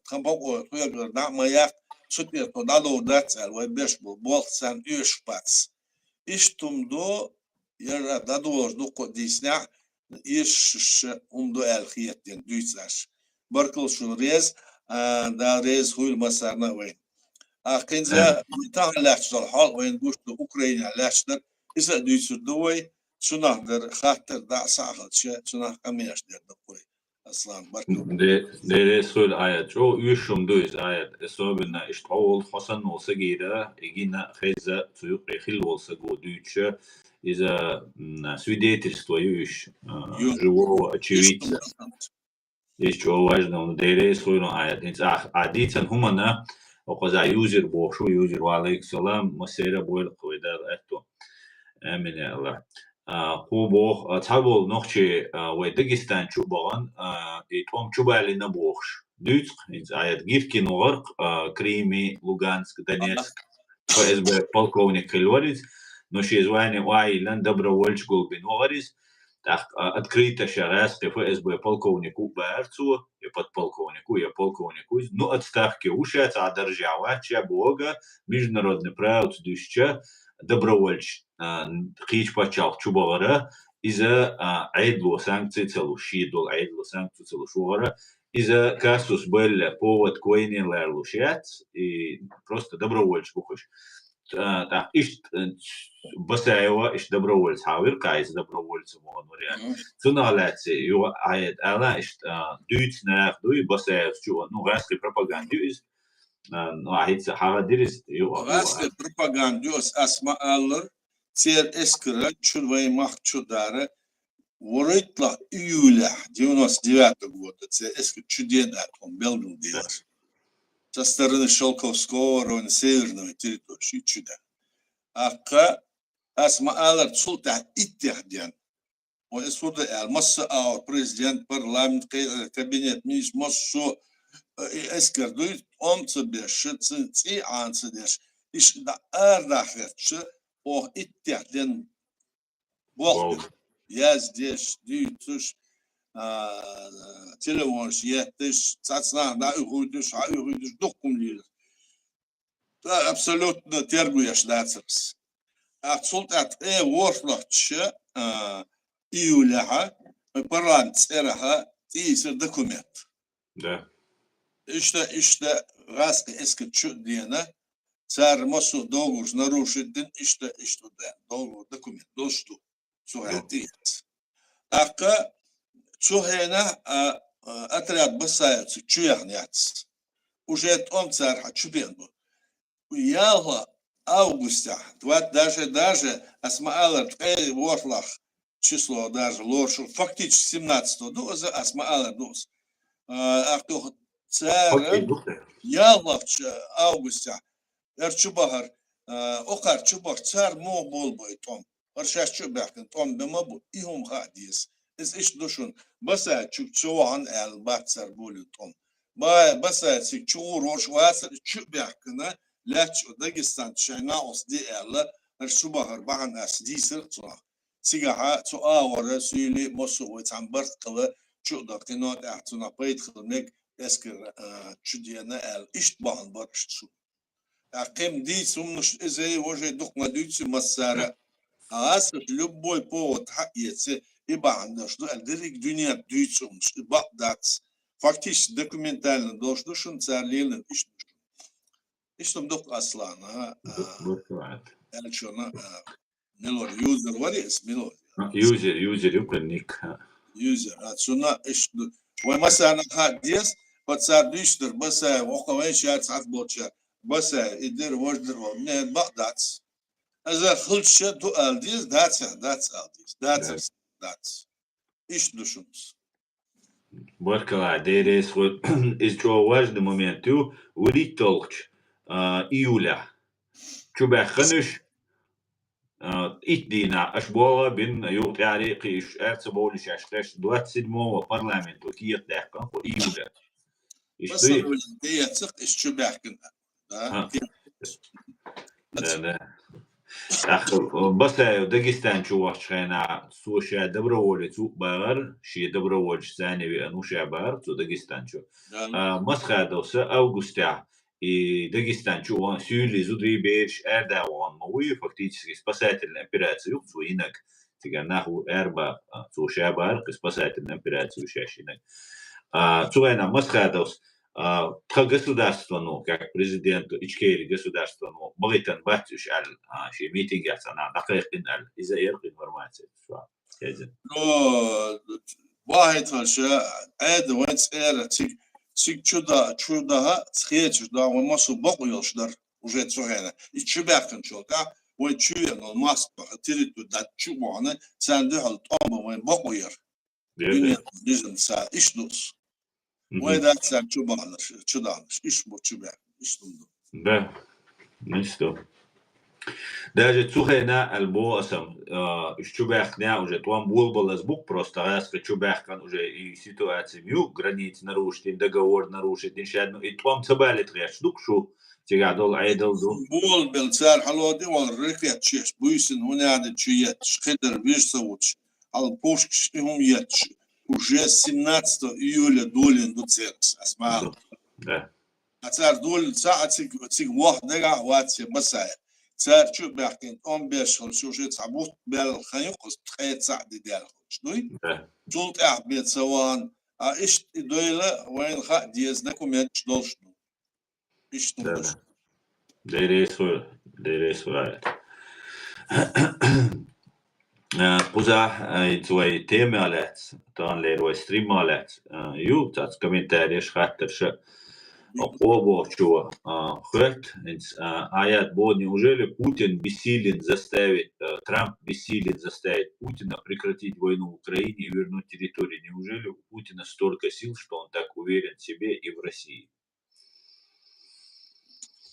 تنبأ تويجر نعم ياك شتير تدالو دلاتس واي بيش بول سان إيش باتس إيش تمدو يرى دادوش دكتور ديسنا إيش دو الخيات ين دويتساش بركل شو ريز دا ريز هو المسارنا وين كنزا تاع لاش الحال وين قلت أوكرانيا لاش در إذا دويتس دوي شو نقدر خاطر دا ساعة شيء شو نقميش در دقوي أصلاً بركل ده سؤال آيات جو يشوم دويز آيات سوبنا اشتغل حسن وسجيرة يجينا خيزة سيوق يخل وسجو دويتش إذا свидетельство юж живого очевидца. Еще важно, что свой адицан хумана, оказа юзер бошу юзер валейк салам, масера бойл кведар это амине алла. Кубо табол нохче в Дагестан чубаган, и том чубали на бохш. Дюцк, аят Гиркин орк, Крими, Луганск, Донецк, ФСБ полковник Хельварис. Но ще звание Уайлен добровольч голбин говорис, так открыто шарас ФСБ полковнику Берцу и подполковнику и полковнику. Ну отставки ушец, а державача Бога международный право душча добровольч хич почал чубавара из-за айдло санкций целу шидол айдло санкций целу шуара из-за касус был повод койни лерлушец и просто добровольч бухаш. Так, ишт басаева ишт добровольц хавир кайз добровольц монория. Цуналатси ю айд ала ишт дюйцнах дуй басаев чу ну гаски пропагандюз ну айца хавадирис ю гаски пропагандюз асма аллар цер эскра чудвай махчудара воритла июля 99 года цер эскра чудеда он белгу делар. Со стороны Шелковского района, северной территории, чудо. Ака асмаалар султа иттихдян. Он суда масса президент парламент кабинет миш массу эскардует он себе шици ансидеш. Иш да ардахетш о иттихдян. Бог я здесь дюйтуш телефон يهتش تسمع لا يهودش هايهودش دقم لي абсолютно тергуешь дацерс отсултат воршлахч июля парламент сраха тисер документ да işte раска eski чудена цар масу договор нарушит işte да договор документ доступ сугатит ака Чухена отряд басается, чуяхняц. Уже он царь чубен был. Уяла августа, даже асмаалар вошлах число даже лоршу, фактически 17-го доза асмаалар доз. А кто царь яла августа, чубахар, окар чубах царь мо бол бой том. Аршаш чубахен том бемабу ихум хадис. إيش دوشون بس شو عن الباتسر بولتهم بس شو روش واسر شو بيحكنا لا شو داغستان شينا أصدي الله شو بحر بعن أسدي سرطة سيجا شو ورسولي مسوي تعبرت كلا شو دقيقات أحسن بيت خدمك يسكر شو دينا إيش بعن برش شو أقيم دي سمش إزاي وجه دقنا دوتي مسارة أصل любой повод حقيقي İbanda что direkt dünya duyuyormuş. İbadat faktisch документально должно шун царлилен işte dok aslana elçona Milor user var ya Milor User يقنك. User. Şuna işte. Ve mesela hadis, patsar düştür, basa, okuyun şart saat bolça, basa, idir, vajdır, ne bagdat. Eğer hılçı tu aldıyız, that's aldıyız, that's. İş düşünüz. Barkala DRS из чего важный момент وليد толч июля чубахнуш إدينا أشبوه بين يوم تعريقي إيش أرتبولش أشتاش 27 парламенту كيت دهقان في إيولا إيش بس دوي الولدية تق إيش شبهكنا. لا بس داغستان شو وحشينا سوشيا دبرولي سوق بار شي دبرولي ثاني بأنو شعبار تو داغستان شو مسخة دوسا أوغستا и Дагестан, чего сюли зудри берш эрдаван, мы фактически спасательную операцию суинок, тига наху эрба сушабар, спасательную операцию шашинок. Цуэна масхадос, государство, ну, как президент Ичкери государства, ну, Малитан Батюш аль, ши митинг яцана, нахайхин аль, из-за информации. Ну, واحد هالشيء عاد وين سأل تيك чуда схечешь да он массу бокуешь дар уже цогена и чубахтан чока وين чуя но маспа тириту да чубана сэнде хал тома وين бокуер дизен са ишдус وين да сан чубанаш чуданаш иш бу чубах иштунду да ничто. Даже цухена альбо асам чубахня уже твам булбалас бук просто раз чубахкан уже и ситуация мю границ нарушить договор нарушить иншадно и твам цабалит ряш дукшу تيجا دول عيدل دول بول بالسار حلودي والركيت شيش بويسن هنا عاد تشيت خدر بيشتوش على بوشك هم يتش уже 17 июля долин до церкс асма да цар дол саатик цик вахдага ватсе басая цар чу бахтин 15 уже цабут бел хаюкс тхет сади дел шнуй да جولت أحبيت سواء إيش دويلة وين خا ديز نكمل شدوشنو إيش تمش ديريس Puzah твои темы алят, тан лерой стрим алят, ю, так комментарии шхаттер оба чего хэт, аят бо неужели Путин бессилен заставить, Трамп бессилен заставить Путина прекратить войну в Украине и вернуть территорию? Неужели у Путина столько сил, что он так уверен в себе и в России?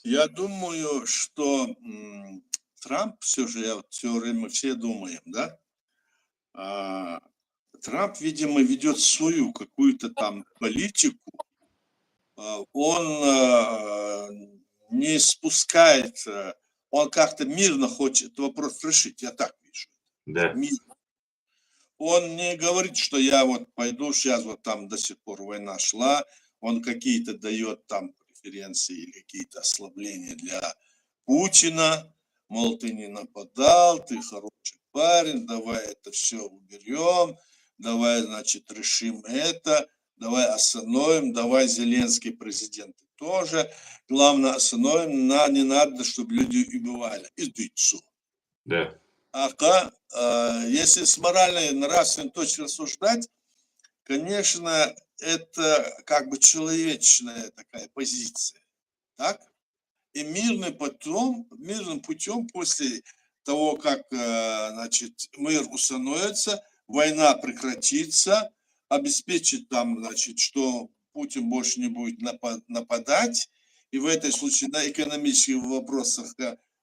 Я думаю, что Трамп все же, все время все думаем, да? Трамп, видимо, ведет свою какую-то там политику. Он не спускает, он как-то мирно хочет вопрос решить, я так вижу. Да. Мирно. Он не говорит, что я вот пойду, сейчас вот там до сих пор война шла, он какие-то дает там преференции или какие-то ослабления для Путина, мол, ты не нападал, ты хороший парень, давай это все уберем, давай, значит, решим это, давай остановим, давай Зеленский президент тоже, главное остановим, не надо, чтобы люди убивали, издыцу. Да. Если с моральной нравственной точки рассуждать, конечно, это как бы человечная такая позиция, так? И мирным путем после того, как, значит, мир установится, война прекратится, обеспечит там, значит, что Путин больше не будет нападать, и в этой случае на экономических вопросах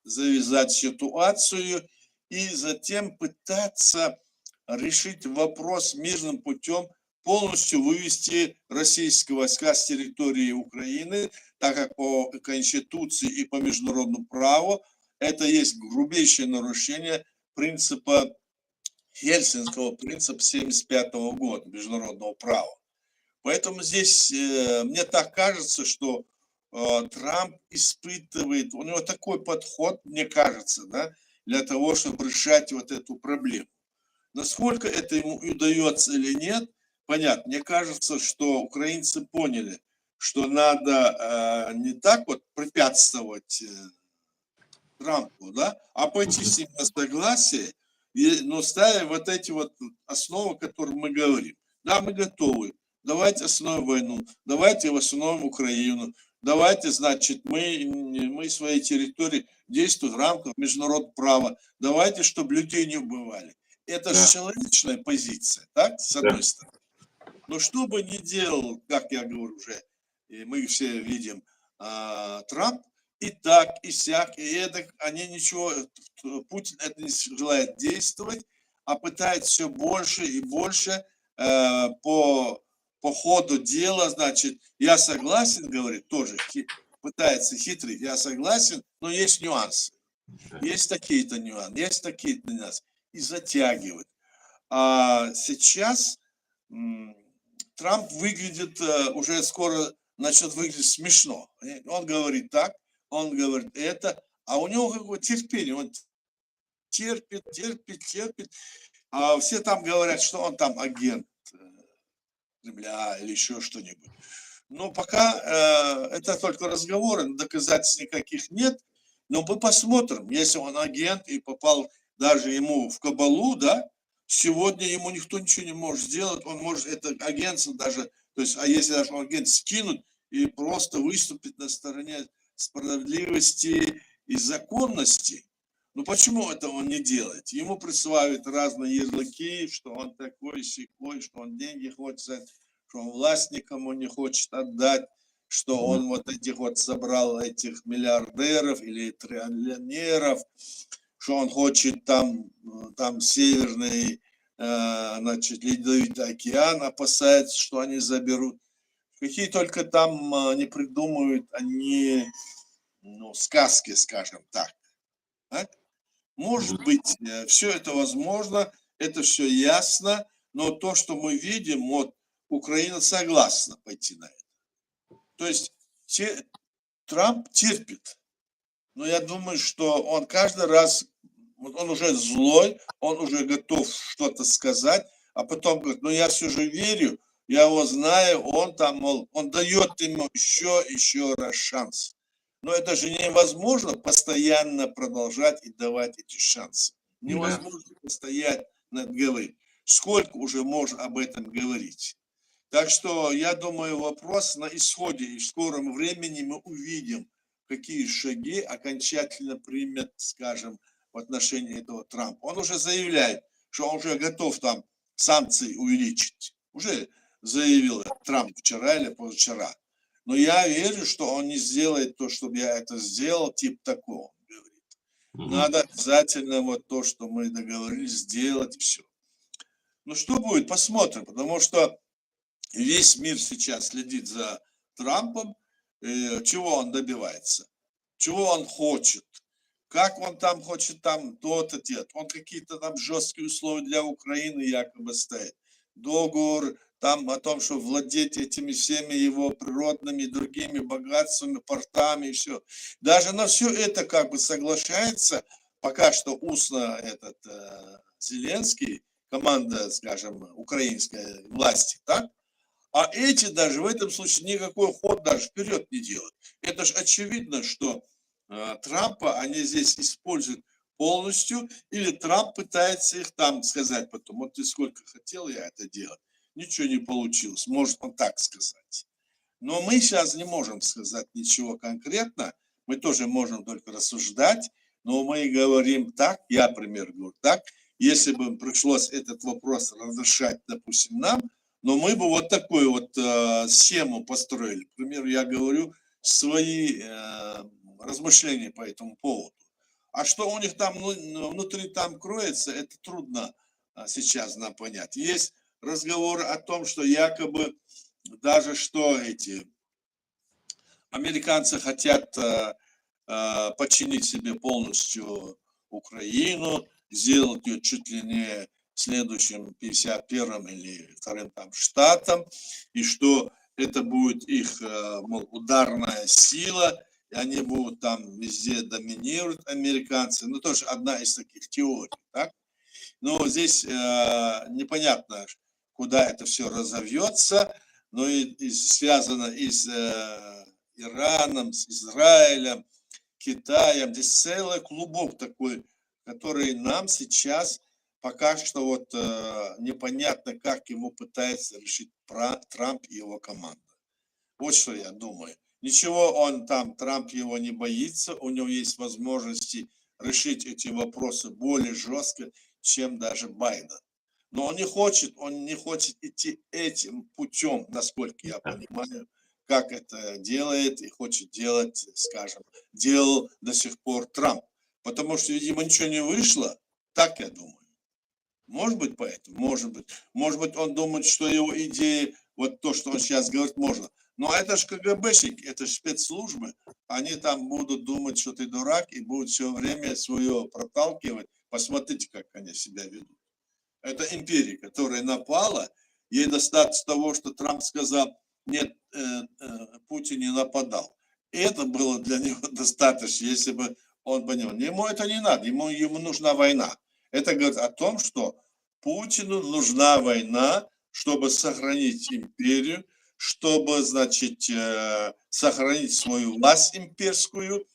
завязать ситуацию, и затем пытаться решить вопрос мирным путем, полностью вывести российские войска с территории Украины, так как по Конституции и по международному праву это есть грубейшее нарушение принципа Хельсинского, принципа 1975 года международного права. Поэтому здесь мне так кажется, что Трамп испытывает, у него такой подход, мне кажется, да, для того, чтобы решать вот эту проблему. Насколько это ему удается или нет, понятно. Мне кажется, что украинцы поняли, что надо не так вот препятствовать Трампу, да, а пойти с ним на согласие но ставя вот эти вот основы, о которых мы говорим. Да, мы готовы. Давайте остановим войну, давайте восстановим Украину, давайте, значит, мы своей территории действуем в рамках международного права, давайте, чтобы людей не убивали. Это же Да, человечная позиция, так, с да. одной стороны. Но что бы ни делал, как я говорю уже, и мы все видим, Трамп, и так, и сяк, и это, они ничего, Путин это не желает действовать, а пытается все больше и больше по ходу дела, значит, я согласен, говорит, тоже пытается хитрить, я согласен, но есть нюансы, есть такие-то нюансы, есть такие-то нюансы, и затягивать. А сейчас Трамп выглядит, уже скоро начнет выглядеть смешно. Он говорит так, он говорит это, а у него какое терпение, он терпит. А все там говорят, что он там агент Кремля или еще что-нибудь. Но пока это только разговоры, доказательств никаких нет. Но мы посмотрим, если он агент и попал даже ему в кабалу, да, сегодня ему никто ничего не может сделать, он может это агентство даже, то есть, а если даже агент скинуть и просто выступить на стороне справедливости и законности, ну почему это он не делает? Ему присваивают разные ярлыки, что он такой сякой, что он деньги хочет, что он власть никому не хочет отдать, что он вот этих вот собрал этих миллиардеров или триллионеров, что он хочет там северный, значит, ледовитый океан, опасается, что они заберут. Какие только там не придумывают они, ну, сказки, скажем так. А? Может быть, все это возможно, это все ясно, но то, что мы видим, вот Украина согласна пойти на это. То есть Трамп терпит, но я думаю, что он каждый раз, он уже злой, он уже готов что-то сказать, а потом говорит, ну я все же верю, я его знаю, он там, мол, он дает ему еще раз шанс. Но это же невозможно постоянно продолжать и давать эти шансы. Невозможно постоянно говорить. Сколько уже можно об этом говорить? Так что я думаю, вопрос на исходе, и в скором времени мы увидим, какие шаги окончательно примет, скажем, в отношении этого Трампа. Он уже заявляет, что он уже готов там санкции увеличить. Уже заявил Трамп вчера или позавчера. Но я верю, что он не сделает то, чтобы я это сделал, типа такого, говорит. Надо обязательно вот то, что мы договорились, сделать, все. Ну что будет, посмотрим, потому что весь мир сейчас следит за Трампом, чего он добивается, чего он хочет, как он там хочет там то-то делать. Он какие-то там жесткие условия для Украины якобы ставит. Договор там о том, что владеть этими всеми его природными и другими богатствами, портами и все. Даже на все это как бы соглашается пока что устно этот Зеленский, команда, скажем, украинской власти, так? А эти даже в этом случае никакой ход даже вперед не делают. Это же очевидно, что Трампа они здесь используют полностью, или Трамп пытается их там сказать потом, вот ты сколько хотел я это делать, ничего не получилось, может он так сказать. Но мы сейчас не можем сказать ничего конкретно, мы тоже можем только рассуждать, но мы говорим так, я, например, говорю так, если бы пришлось этот вопрос разрешать, допустим, нам, но мы бы вот такую вот схему построили. К примеру, я говорю свои размышления по этому поводу. А что у них там внутри там кроется, это трудно сейчас нам понять. Есть разговоры о том, что якобы даже что эти американцы хотят подчинить себе полностью Украину, сделать ее чуть ли не следующим 51-м или 2-м там штатом, и что это будет их, мол, ударная сила, и они будут там везде доминировать, американцы. Ну, тоже одна из таких теорий, так? Но здесь непонятно, куда это все разовьется, но и связано и с Ираном, с Израилем, Китаем. Здесь целый клубок такой, который нам сейчас пока что вот непонятно, как его пытается решить Трамп и его команда. Вот что я думаю. Ничего Трамп его не боится, у него есть возможности решить эти вопросы более жестко, чем даже Байден. Но он не хочет идти этим путем, насколько я понимаю, как это делает и хочет делать, скажем, делал до сих пор Трамп. Потому что, видимо, ничего не вышло, так я думаю. Может быть, поэтому, может быть. Может быть, он думает, что его идеи, вот то, что он сейчас говорит, можно. Но это же КГБшники, это же спецслужбы. Они там будут думать, что ты дурак, и будут все время свое проталкивать. Посмотрите, как они себя ведут. Это империя, которая напала. Ей достаточно того, что Трамп сказал, нет, Путин не нападал. И это было для него достаточно, если бы он понял. Ему это не надо, ему нужна война. Это говорит о том, что Путину нужна война, чтобы сохранить империю, чтобы, значит, сохранить свою власть имперскую,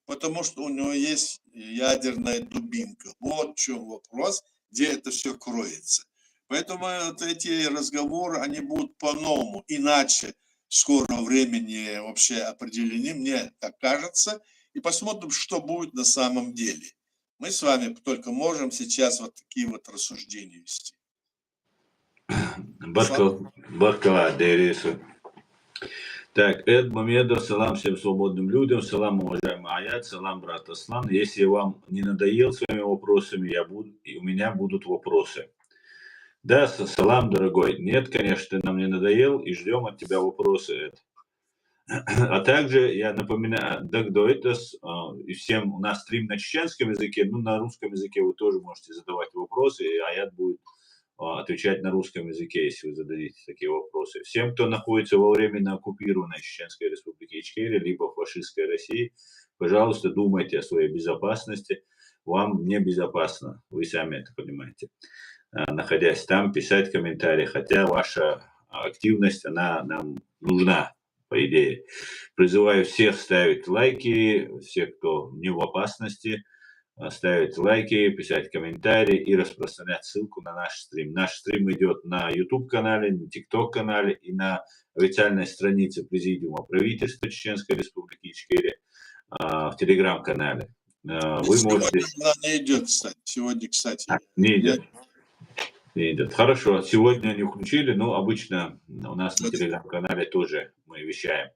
потому что у него есть ядерная дубинка. Вот в чем вопрос, где это все кроется. Поэтому вот эти разговоры, они будут по-новому, иначе в скором времени вообще определены, мне так кажется, и посмотрим, что будет на самом деле. Мы с вами только можем сейчас вот такие вот рассуждения вести. Баркала, Дерису. Так, Эд Мамедов, салам всем свободным людям, салам, уважаемый Аят, салам, брат Аслан. Если вам не надоел своими вопросами, у меня будут вопросы. Да, салам, дорогой. Нет, конечно, ты нам не надоел, и ждем от тебя вопросы, Эд. А также я напоминаю, и всем, у нас стрим на чеченском языке, ну, на русском языке вы тоже можете задавать вопросы, и Аят будет отвечать на русском языке, если вы зададите такие вопросы. Всем, кто находится во временно оккупированной Чеченской Республике Ичкерия, либо в фашистской России, пожалуйста, думайте о своей безопасности. Вам небезопасно, вы сами это понимаете, находясь там, писать комментарии, хотя ваша активность, она нам нужна, по идее. Призываю всех ставить лайки, всех, кто не в опасности, ставить лайки, писать комментарии и распространять ссылку на наш стрим. Наш стрим идет на YouTube-канале, на TikTok-канале и на официальной странице Президиума правительства Чеченской Республики Ичкерия в Telegram-канале. Вы можете... Не идет, кстати. Сегодня, кстати. Не идет. Не идет. Хорошо, сегодня они включили, но обычно у нас на Telegram-канале тоже мы вещаем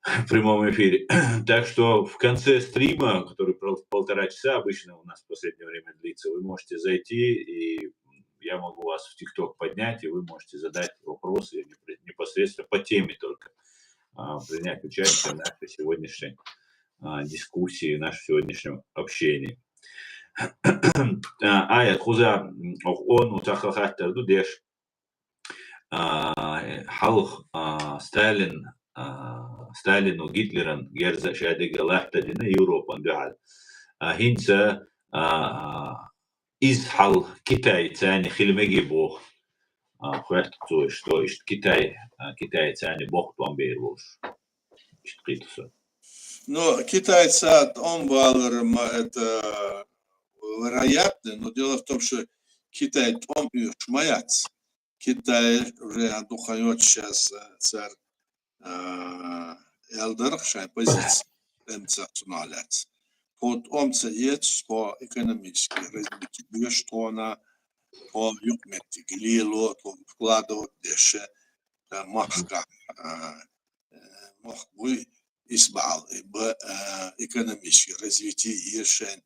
в прямом эфире. Так что в конце стрима, который 1,5 часа обычно у нас в последнее время длится, вы можете зайти, и я могу вас в ТикТок поднять, и вы можете задать вопросы непосредственно по теме только, принять участие в нашей сегодняшней дискуссии, в нашем сегодняшнем общении. Аят хуза он утахахаттарду деш халық Сталин وهتلر جرز شادق لاحتدنا Европа بعد هنسا إزحل كتاي تاني خلمجي بوخ خرجت что Китай тяни бог там берешь. Ну, китайцы от Омбалером это вероятно, но дело в том, что Китай том шмаяц. Китай уже отдухает сейчас царь Элдершай позиции эмоционалец. Под омцеец по экономически развитию, что она по югмети глило, то вкладывать дешевле, махка, махбуй избал, ибо экономически развитие ешен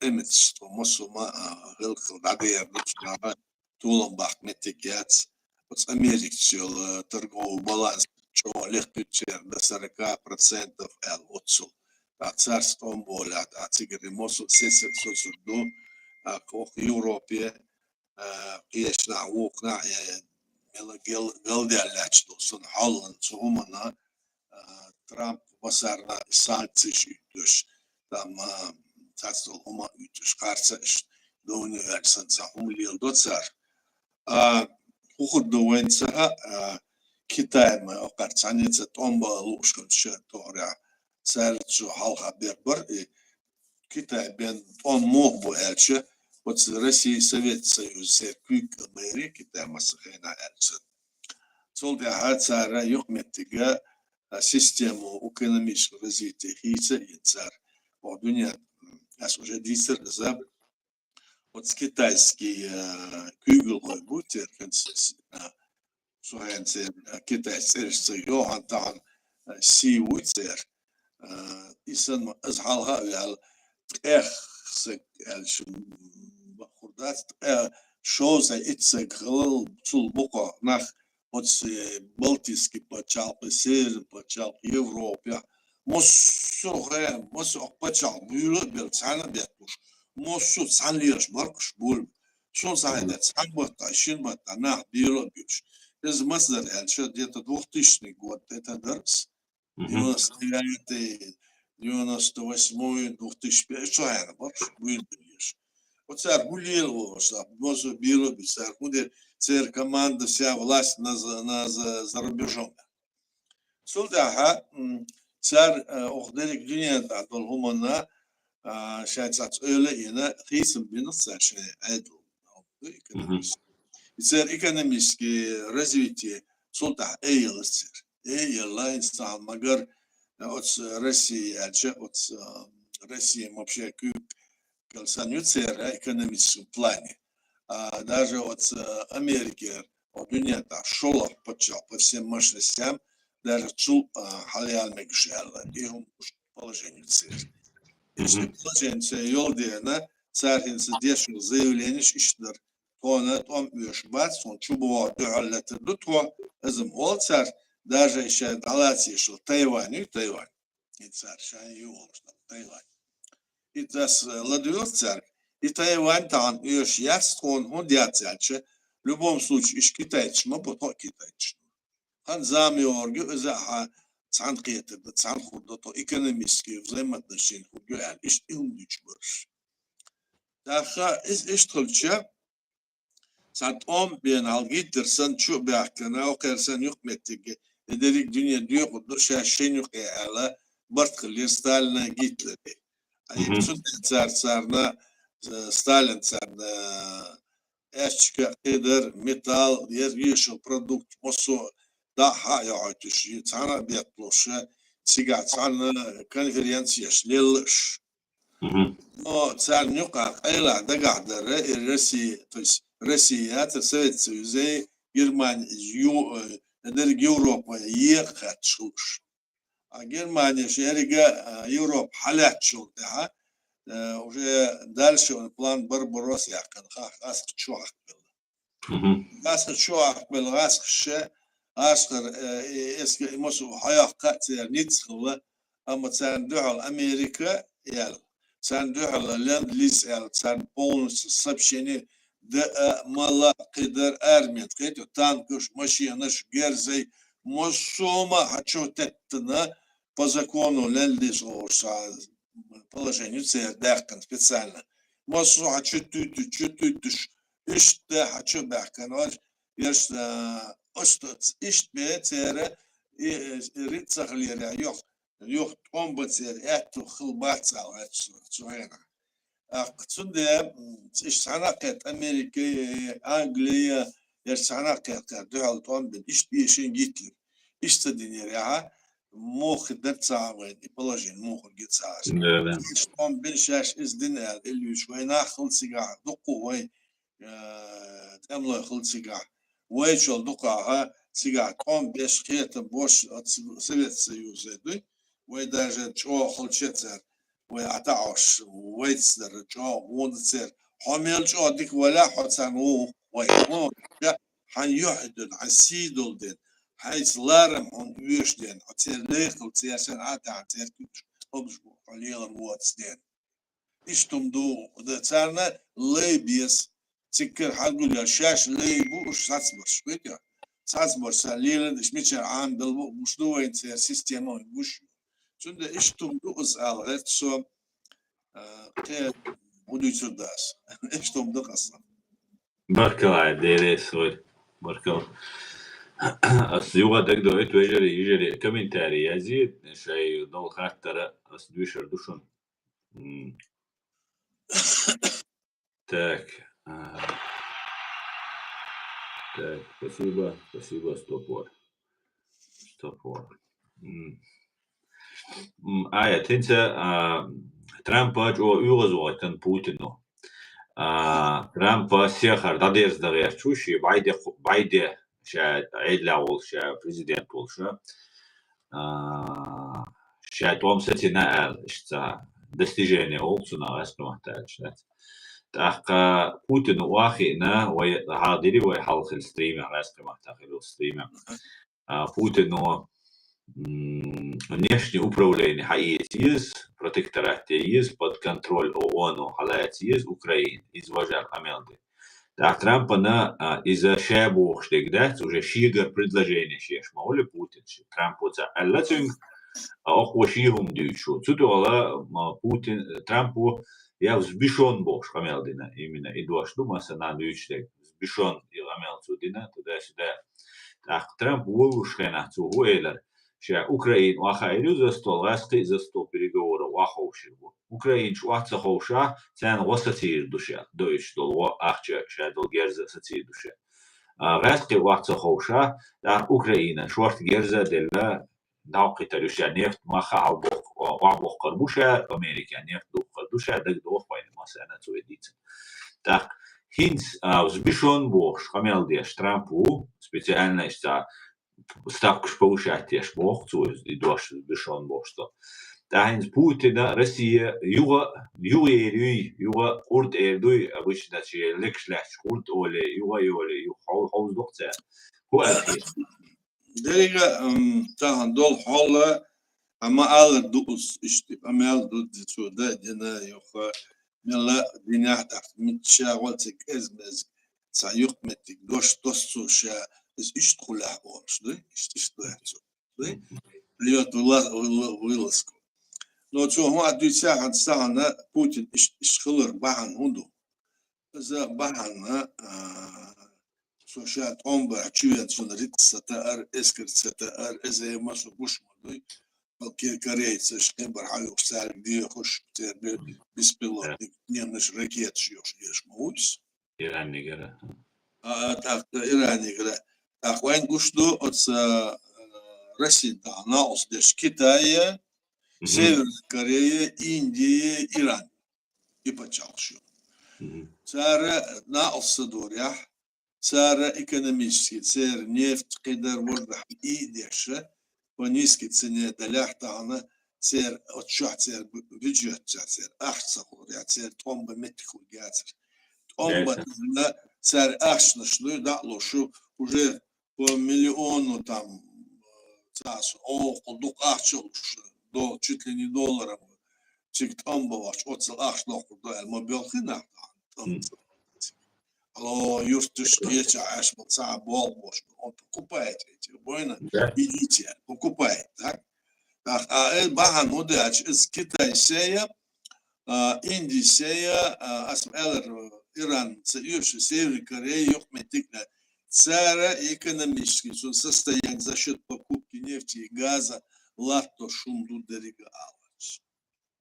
эмоцию, мусума, гылкал, надеяться, тулом бахметикец, с Америкой торговый баланс. Что легко до 40% отцу. А царством воля, а цигары мосу сесер сосуду, а кох Европе, есть на окна, галдяляч, то сон Холланд, сумана, Трамп басарна санкции, там царство ума, карца, до университета, умлил до царь. Уход до военца, Китай мы окарцаница томба лушкан шерторя царцу халха бербер и Китай бен он мог бы эльче вот Россия, Совет Союз, Кюк, Америки, там Асахена Эльцин. Солда Хацара, Юкметига, систему экономического развития Хица и Цар. Вот дуня, аж уже дисер за вот китайский Кюгл Хойбутер, Суэнцер, китайский Йохан Тан, Си Уицер, Исан Азхалха, Эх, Эльшим, Бахурдат, Шоза, Ицек, Сулбука, Нах, вот Балтийский почал, Северный почал, Европа. Мосу почал, Бюро, Белцана, Бетуш, Мосу, Санлиаш, Маркуш, Буль, Шон Сайда, Санбата, Шинбата, Нах, Бюро, Бюш. Из Масдар, Эльша, где-то 2000 год, это дарс. 99-й, 98-й, 2005-й, что я на Маркуш, Буль, Бюш. Вот царь Булил, что, Мосу, Бюро, царь, куда царь команда, вся власть за рубежом. Сулдаха, царь ухдерик дüniyada dolhumana şayet öyle yine kısım bir nasıl şey adil ekonomist. Царь экономические развитие сулдаха эйлсер. Эйла инсан магар от России, от России вообще калсаню царь экономическом плане. Даже от Америки, от дüniyada шола почал по всем мощностям. Даже цу халиал мегшала, и он положение царь. Если положение царь йолдена, царь инцидешил заявление, иштар, он мешбат, он чубова дуаллатер дутва, азм ол царь, даже еще далати шел Тайвань, и царь шай юл, Тайвань. И das ладуил царь, и Тайвань там ешь яс, он диацяче, в любом случае, иш китайч, но потом китайч. Han zamiyorgu özel san kıyıtırdı, san kurdu, ekonomiski взаимоотношения yani işte güç var. Daha iştolça saat 10 bin al gidersen şu bir hakkına okursan hükmettik. Ederik dünya diyor kudur şey yok ala Bartkılı Stalin'e gitleri. Hani bütün sarna Stalin sarna eşka eder metal yer yeşil produkt mosu daha yağış sana biatloşa sigara konferansiya şlelş. O sen yok ayla da kadar Rusya, то есть Россия, Совет Союза, Германия, Европа يخاتشوش. Германия шерига Европа халатшул да. Уже дальше он план Барбарос якын хас чуах был. Хас чуах был хас ше Aşkar eski emosu hayakka ter nitskhla ama sen duhal Amerika yal sen duhal Lend-Lease yal sen bonus сообщение de mala qidar armiyat qeyt tankush машинаш герзей мосома хачотеттна по закону Lend-Lease положению цер дахкан специально мосо хачотуш işte haço bahkan var yaşta Ostot işte tere ritsahlere yok ombatser ettu khilbatsa etsuhena. Aqtsunde işsanaket Amerika Angliya yaşsanaket dual ton işte işin gitli. İşte dinere muhdet sağlayın положение muhdet gitsar. İşte 15 yaş izdinel 53 ve nakhıl sigar duqu ve temlo khıl sigar. Уэйчел дукаха сигар 15 хета бош от Совет Союза, уэй даже чо холчецер, уэй атаош, уэйцер, чо вундцер, хомел чо дик вала хотсан уэй, хан юхден, хан сидулден, хайс ларам он вюшден, отер лехл церсен ата церкуч, обжбу, халилан уотсден. Иштумду, да царна лейбиес, تذكر حقول يا شاش لي بوش ساتسبرش ويكا ساتسبرش ساليلا دش ميتشر عام دلبو مش دوين سير سيستيما بوش شند اشتم دوز ال غير سو قيد وديتر داس اشتم دق اصلا بارك الله ديري سوي بارك الله السيوغا دقدو ايتو يجري كومنتاري يزيد شيء دول خاطر اس دوشر دوشن Так. Так, спасибо, стопор. Тинца Трампа джо югазуатан Путину. Трампа сехар дадерс дагерчуши байде ша эдлаул ша президент болша. Ша томсатина ал шта достижение олцуна аснуатачнат. Так Путин уахина وي حاضري وي حلق الستريم على اسكما تاخلو الستريم Путину внешнее управление хаитиз, протекторатиз, под контроль ООН халатиз Украины, из важар Америки. Так Трампа на из-за шабу штегдать уже шигар предложение шеш маули Путин Трампу за аллатинг охвашигум дючу. Цутуала Путин Трампу я взбешен бог Амердина именно и дуаш думаса на дючтег взбешен и Амерцудина туда-сюда. Так Трамп улушхена цугуэлер. Украин вахайрю за стол, раски за стол переговоров ваховшиву. Украин шваца ховша, цен восатир душа, дойч дол ахча шадол герза сатир душа. Раски ваца ховша, да Украина шварт герза дела науқита душа нефт маха вабох карбуша, Америка нефт душа, даг дох пайна масана цуэдица. Так Хинц взбешен бог шамелдеш Трампу специально что ставку повышать теш бог цуэс и дош взбешен бог что. Да Хинц Путина Россия юга урт эрдуй обычно че лекшлях урт оле юга хаус дохце. Хуэлхи. Дерига тахан дол холла ама ал дуус işte amel duzu da dena yok. Mela dinahtar mitşağoltek ezmez sayık mettik doş dostsu şa is iş kulah olmuşdu işte değil liyot vilasko no çoğu adu sahana Putin iş kılır bahan hundu za bahana sosyal omba çüvet sonrit satar esker satar ezeye masu bushmadı Балки корейцы шкембар хаю сарди хош тербе беспилотник немнож ракет шьёшь муйс. Ираннигера. Так Ираннигера. Так вайн гушду от России на осдеш Китая, Северная Корея, Индия, Иран. И почалшу. Цара на осдорях, цара экономический, цар нефть, кидар можно и дешевле. По низкой цене долях тана цер отчет цер бюджет цер ахсахур я цер томба метхур я цер томба на цер ахшнашлю да лошу уже по миллиону там цас кулдук ахчул до чуть ли не долларов чик томба ваш отсал ахшлохур да мобилхина Алло, юртуш веча аж моца болбош. Он покупает эти войны. Идите, покупает, так? А бахан удач из Китая сея, Индия сея, асмелер Иран, Союз, Северной Кореи, Юхметикна. Цара экономический состояние за счет покупки нефти и газа латто шумду дерига алач.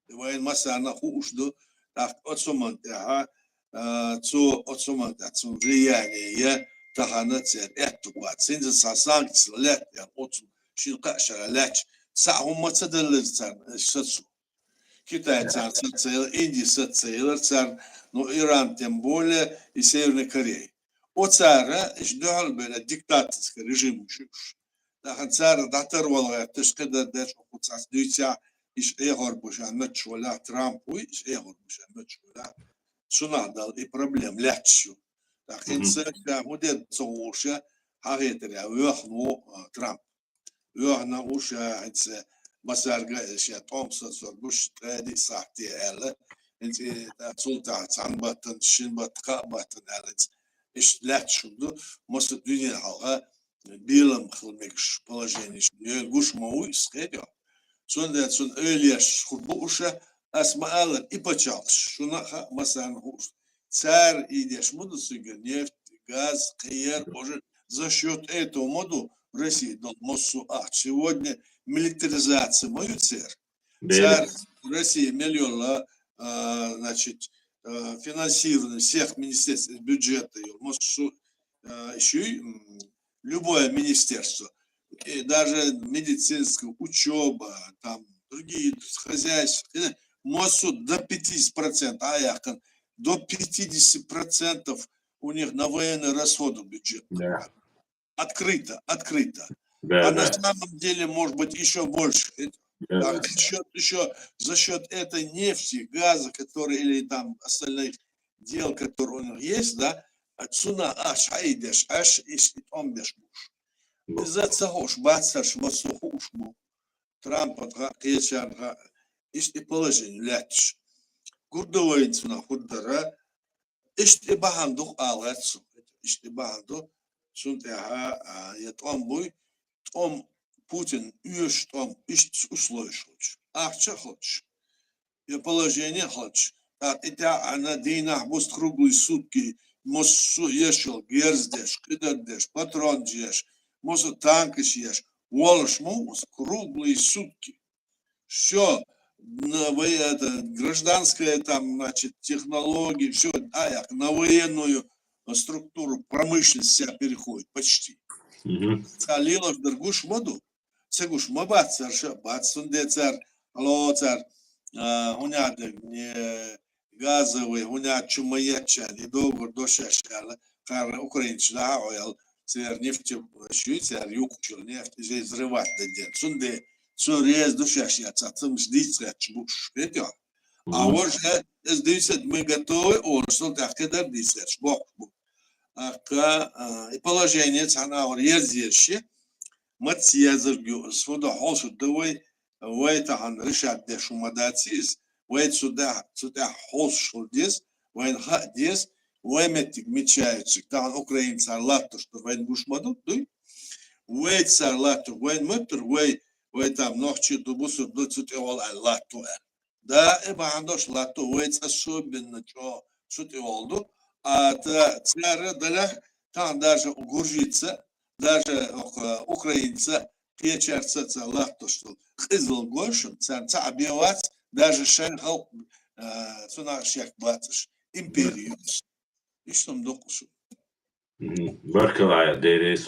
Войн масана хушду, так отсумантеха. Отсуматацию влияние таханацер этукат синза санкции лет я отсу шилкашара леч сахум цадалцар шатсу Китай цар Индия цар но Иран тем более и Северная Корея оцара ждал бела диктаторский режим шуш тахан цар датар вала ташкада даш оцас дюйца иш эгор бушан начола Трамп иш эгор бушан начола Sunadal и проблем лячу. Так инса мудет соуша хагетре вехну Трамп. Вехна уша инса масарга ша Томсон сорбуш тради сахти эла. Инса султан цанбаттан шинбатка баттан элец. Иш лячуду мост dünya halga bilim kılmış положение. Гуш мауй скедё. Сонда сон öyleyş хурбуша Асмаалар и почалш. Шунаха масан хуш. Царь идешь моду сыгр, нефть, газ, кияр, уже за счет этого моду в России дал моссу сегодня милитаризация мою царь. Царь в России миллион, значит, финансирование всех министерств бюджета, еще любое министерство, и даже медицинская учеба, там другие хозяйства, может до 50%, до 50% у них на военные расходы бюджет. Да. Открыто. Да, А да. на самом деле может быть еще больше. Да. Еще за счет этой нефти, газа, который или там остальных дел, которые у них есть, да, отсюда аж айдеш, аж и омбеш буш. Из-за того, что бацаш масухуш бу, Трамп кечан и положение лятиш. Гурдовый цена худдара, и баханду алацу, и баханду сунтяха ятомбуй, том Путин юж том ищет условия хочешь. Ахча хочешь. И положение хочешь. Это на денах может круглые сутки, может ешел герздеш, кидардеш, патрон деш, может танки ешь. Волш может круглые сутки. Все это гражданская там, значит, технологии, все, на военную структуру промышленность себя переходит почти. Салилов дергуш моду. Сегуш мабацар, бацундецар, алоцар, хуняд газовый, хуняд чумаячан, и долго дошашала, кар украинчла, оял, цер нефть, швейцар, юкчил нефть, здесь взрывать даден. Сунде, цурез дошашаца, там ждицать чбуш, это. А вот же, здесь мы готовы, он что так когда дисать, бог. И положение цана резервще, матьязер сюда холшу давай, вайта хан решат де шумадатис, вайт сюда холшу дес, вайн ха дес, вайметик мечается, там украинцы лату, что вайн гушмаду, дуй, вайт сар лату, вайн мэтр, вай там ночи дубусу дуцутевал лату. Да, и бандош лату, вайт особенно что олду. А царь там даже гуржица, даже украинца, печерца лахто, что хизл гошем, царь обивать, даже шенхал цунашек батыш, империю. И что там докушу. Баркалая, дерейс,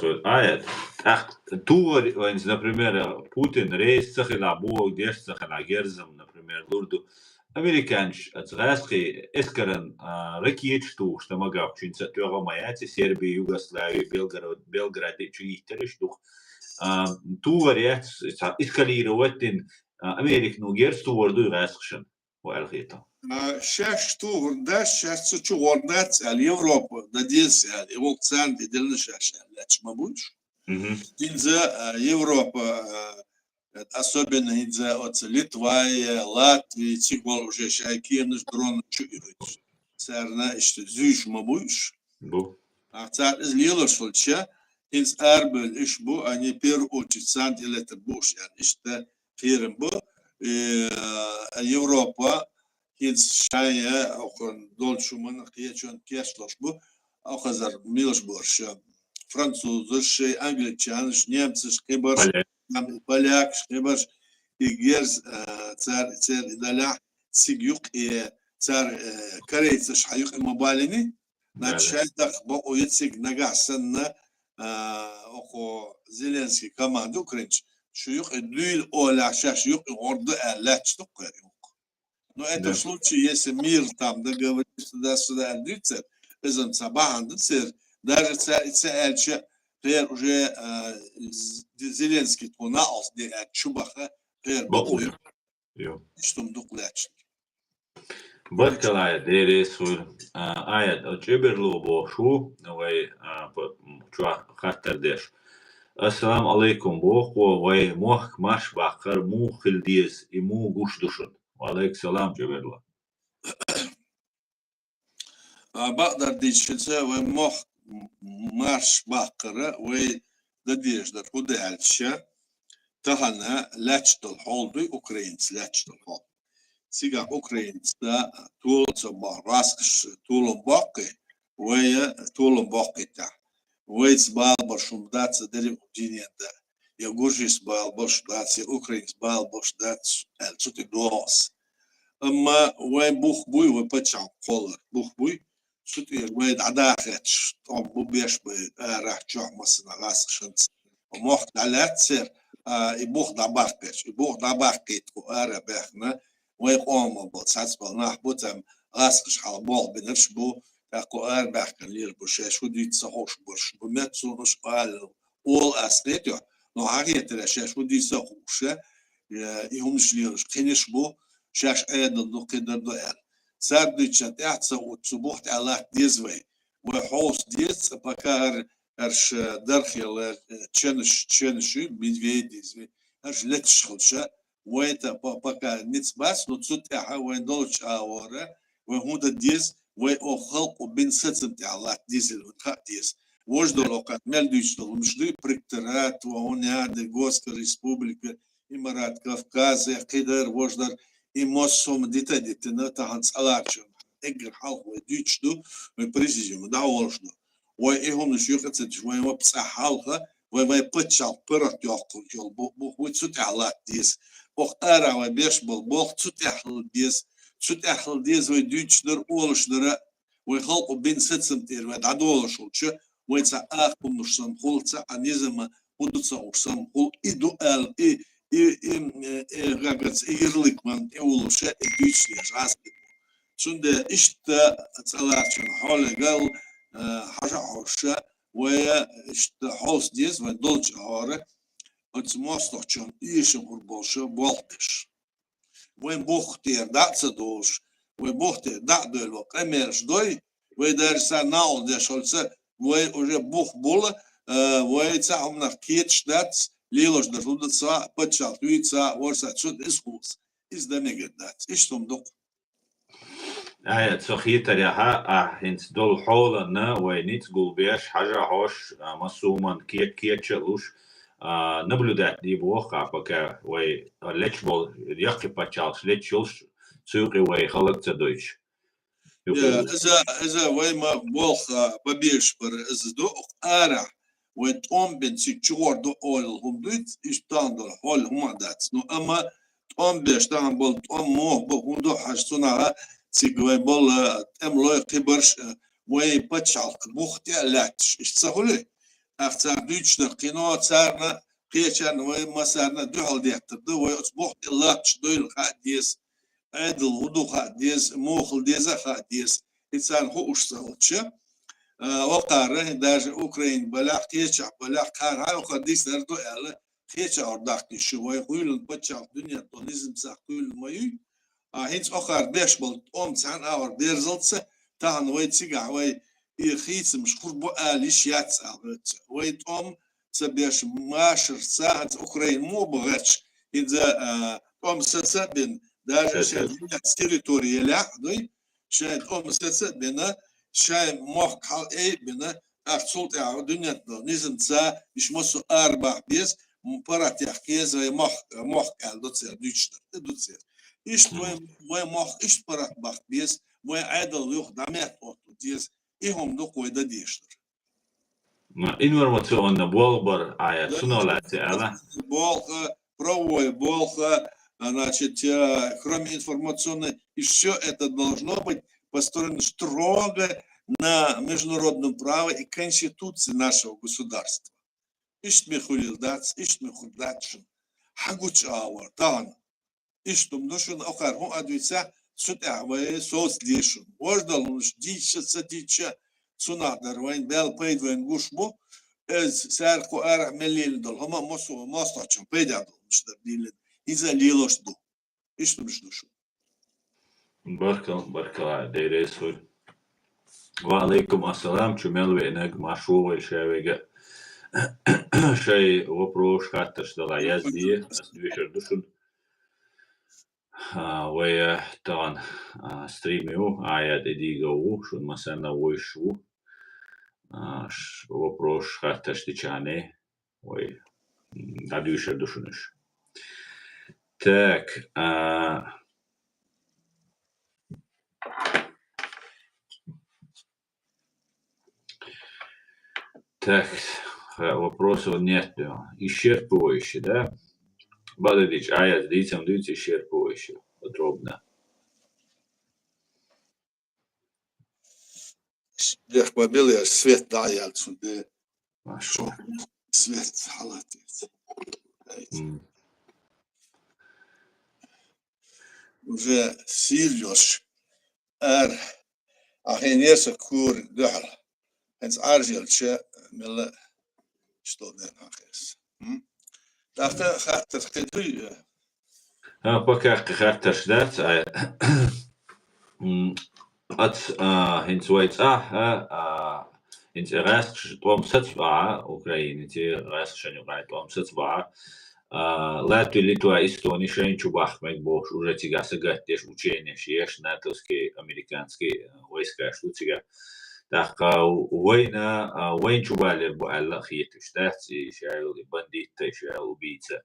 тур, например, Путин рейс цахила бог, деш цахила герзам, например, лурду. Американч отзраски эскарен ракетшту, что могав чинца тёга маяти Сербии, Югославии, Белград и чуихтерштух. Ту вариант эскалировать Америк ну герсту ворду раскшен. Уэлхито. Сейчас тур, да, сейчас чу вордать ал Европа, да здесь его центр делно сейчас, лечма будешь. Из-за Европа особенно из-за Литва, Латвии, Цигол уже шайкиен, дрон чуют. Царна, что зюш мабуш. А цар из Лилошвальча, из Арбель, ишбу, они первую очередь сам делают буш, что первым бу, Европа, из Шая, окон Дольшуман, Кечон, Кешлошбу, Охазар, Милшборш, французы, англичане, немцы, шкибарш, поляк, шкибарш, и герз, царь Идаля, Сигюк, и царь корейцы, Шаюк и Мабалини, начать так, бо уйцик нагасан на Зеленский команду украинч, Шаюк и Дюйль Оля, Шаюк и Орду, Лач, но это в случае, если мир там договорится туда-сюда, это Сабахан, даже царь уже Зеленский тунал, где Чубаха, что он дуклячный. Баркалая, дерейсур, аят, очеберлу бошу, вай, чуа хаттардеш. Ассаламу алейкум, боху, вай, мох, маш, бахар, му, хилдиес, и му, гуш-душун. Алейк салам, Джаберло. Багдar дичился, вы мох марш бакара, вы дадеждар худальча, тахана лячтал холды, украинц лячтал холд. Сега украинц, да, тулца бараскш, тулом баки, вы тулом бакита. Вы сбал башумдаца, дерев джиньяда. Я гужис бал башдац, украинц бал башдац, эльцути глаз. أما وين بوخ بوي وبتشع قولر بوخ بوي سوتير وين عداخش طم بوبيش راح تشوح مثلا راس شنت وموخ على تصير يبوخ دباركش يبوخ دباركيت وأرى بيخنا ويقوم بوتساس بالناح بوتم راسش حال بول بنفش بو تاكو أرى بيخنا لير بوشاش ودي تصحوش برش بمتسو نش قال أول أسريتو نو هاجي ترشاش ودي صحوش يهمش ليرش كنيش بو شاش أيضا دو قدر دو أل سردوشت احتسا وتصبحت على ديزوي وحوس ديز بكار ارش درخيل تشنش ميدفيد ديزوي ارش لتشخلشا ويتا بكار نيتس باس نوتسوت احا وين دولش اورا وهودا ديز وي او خلق وبين ستم على ديزل وتخا ديز وجدوا لوقات ملدوش دول مش دي بريكترات وهون هذا جوسك ريسبوبليكا امارات كافكاز قدر وجدر إموسوم ديتا ديتنا تهانس ألارشن إجر حلق وديتش دو وبريزيجيم داولش دو وإيهم نشيوخة تجوين وبسا حلقة وما يبتشال برق يوقل يول بوخ ويتسوت على ديس بوخ أرا وبيش بوخ تسوت أحل ديس تسوت أحل ديس وديتش در أولش در ويخلقوا بين ست سمتير ودعدولش وتش ويتسا آخكم نشسن خلصة عنيزم ودوتسا وشسن خل إدو أل Irlikman evolution educations aspect. Sunde işte salaçın halegal haja hoşa ve işte host diye ve dolç hare atmosferçın işin kurbolşa boltiş. Ve buhtiyer datsa doş ve buhtiyer dat döl emerş doy ve dersa naul de şolsa ve oje buh bol ve tsahumna kietstadt Liloš da rudaca, pačal tuica, vorsa čud iskus. Izdemigedats. Ištum dok. تسخيتر ياها هنس دول حولنا وينيت قلبيش حاجة هوش مسوما كيتشلوش نبلودات دي بوخا بكا وي ليتشبول يقي باتشالش ليتشلش تسوقي وي خلق تدويش إذا وي ما بوخا ببيش بر إذا دوق آرع وتقوم بنسيتشور دو أول هم دوت إشتان دول حول هم دات نو أما تقوم بيشتان بول تقوم موه بو هندو حشتونها سيقوي بول أملوي قبرش وي باتشالك بوختي لاتش إشتسهولي أفتار دوتش نقينو تسارنا قيشان وي ما سارنا دو حال ديكتر دو وي أصبوختي لاتش دويل خاديس عدل هدو خاديس موخل ديزا خاديس إنسان هو أشتغلتش وقاره در اوکراین بلاخ تیچ بلاخ کار های وقدیس نردو اله تیچ ارداختی شوی خویلن بچه دنیا تونیزم ساختول مایو هیچ آخر بیش بال سان آور درزلتس تان وی تیگا وی خیس مشخور بو آلیش یاتس آورت وی سبیش ماشر ساعت اوکراین مو بغش إذا سبين در تریتوریاله دوی شاید سبين شاي موخ حال اي بنا اخصوت او دنيا نزم سا مش مسو اربع بيس مبارات يحكيز وي موخ قال دوتسير دوتسير ايش وي موخ ايش برات باخ بيس وي عادل يوخ دامات اوتو ديس ايهم دوك وي داديشتر ما информационно болбар ая сунолати ала болха провой болха значит кроме информационной еще это должно быть построено строго на международном праве и конституции нашего государства. Ишмихулилдац, ишмихулдачен, хагуч ауар, тан. Иштум душун охар, ху адвица, сутявае, соус дишун. Вождалуш, дича, садича, сунатар, вайн бел пейд, вайн гушбу, ez сарку ара мелил дол, хама мосу, мостачан, пейдядол, мштар дилен, иза лилош ду. Иштум душун. بركة ديريس خل وعليكم السلام شمال وينك مشروع الشاوية شيء وبروش كاتش دلا يزدي أسدويشر دوشن ويا طبعا ستريميو عياد إديجو شو مثلا ويشو وبروش كاتش ديشاني وي أدويشر دوشنش так Так, вопросов нет. Исчерпывающе, да? Бадович, я с дитям исчерпывающе, подробно. Дех мобилия свет даял сюда. Хорошо. Свет халатит. Уже Сириус أخينيس كور دحر هنس أرجل شيء من شتودن أخيس دافع خاطر خدوي Пока خاطر دات هنس ويت هنس راس توم ستبع أوكرانيا تي راس شنو قاعد توم ستبع لاتو ليتوا إستوني شين чубах مكبوش уже тига сагатеш учение шеш натовские американские войска шлутига так война войн чубалер бу алла خيتش تاتي شايل بنديت شايل убийца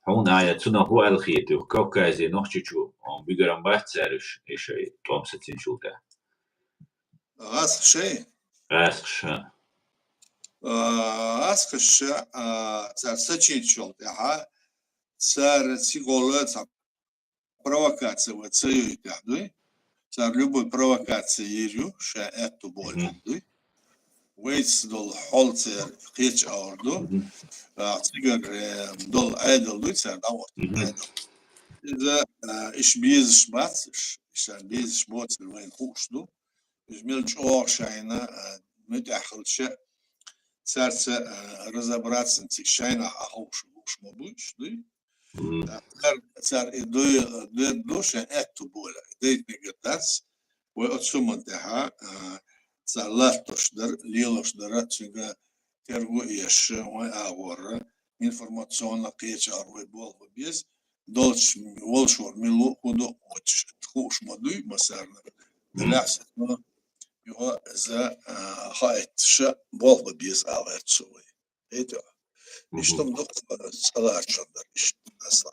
هون آية تنا هو الخيتو كوكازي نوحشيشو on بيجرام بحثارش إيشي توم ستين شلتا غاس شيء راسخش غاس شيء صار سچين شلت ها صار سيقولة صار провокация вот цею тядуй صار любой провокация يريو شا эту боль тядуй ويتس دول حولتر خيتش أوردو تيجر دول عادل دوي صار دور إذا إيش بيز شباتش إيش بيز شبوت وين خوش دو إيش ملش أور شاينا متأخر شيء صار разобраться نتيجة شاينا أخوش مبوش دوي صار دو شان أتو بولا ديت نقدس وأتسمن تها صار لا تشدر ليلوش درات شجع ترجو إيش وأغور إنفورماسيون قيتش أروي بول وبيز دولش والشور ملو كودو وتش تخوش مدوي مسارنا بالعكس ما يهو إذا خايت شا بول وبيز أغير تسوي إيتو إيش تم دق صلاة شدر إيش أصلا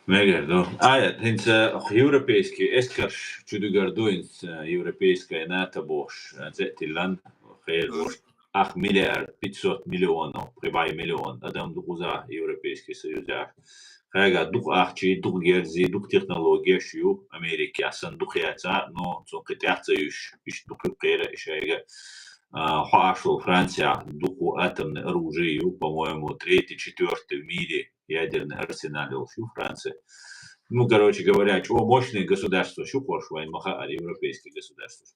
Megardo. Hins europeiski eskars čudugardu hins europeiska NATO boš zetilan خير boš 8 مليار 500 مليون прибай миллион адам дугуза европейский союза хага дуг ахчи дуг герзи дуг технология шю Америка асан дуг яца но цо qit'atsa юш иш дуг qera ишайга Хашу Франция духу атомное оружие, по-моему, 3-4 в мире ядерный арсенал у Франции. Ну, короче говоря, чего мощные государства, что пошло, европейские государства.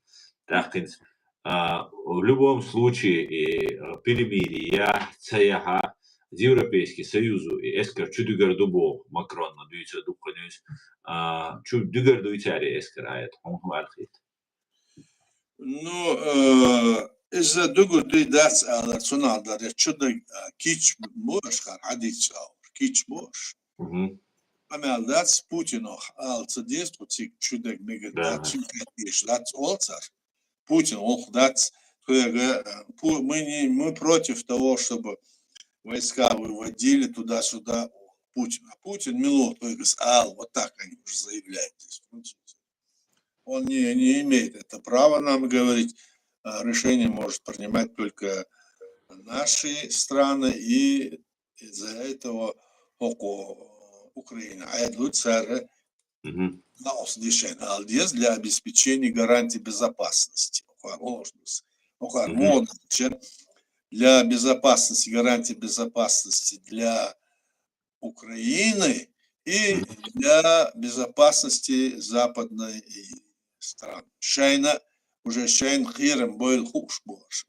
Так, в любом случае, перемирие, цеха, Европейский Союз, и эскер чудугар дубо, Макрон, надуется духанюсь, чудугар дуйцари эскер, он хуалхит. Ну, إذا دقوا دي داس على صنع دار شدق كيتش بوش خان عديتش أو كيتش بوش أما على داس بوتين أو على صديق بتيك شدق ميجا داس شيش داس أولتر Путин ох дать мы против того, чтобы войска выводили туда-сюда Путин. А Путин мило только вот так они уже заявляют здесь. Он не имеет это права нам говорить. Решение может принимать только наши страны, и из-за этого Украина. А это царь для обеспечения гарантии безопасности. Для безопасности, гарантии безопасности для Украины и для безопасности западной страны. Шайна уже шайн хиром был хуш больше.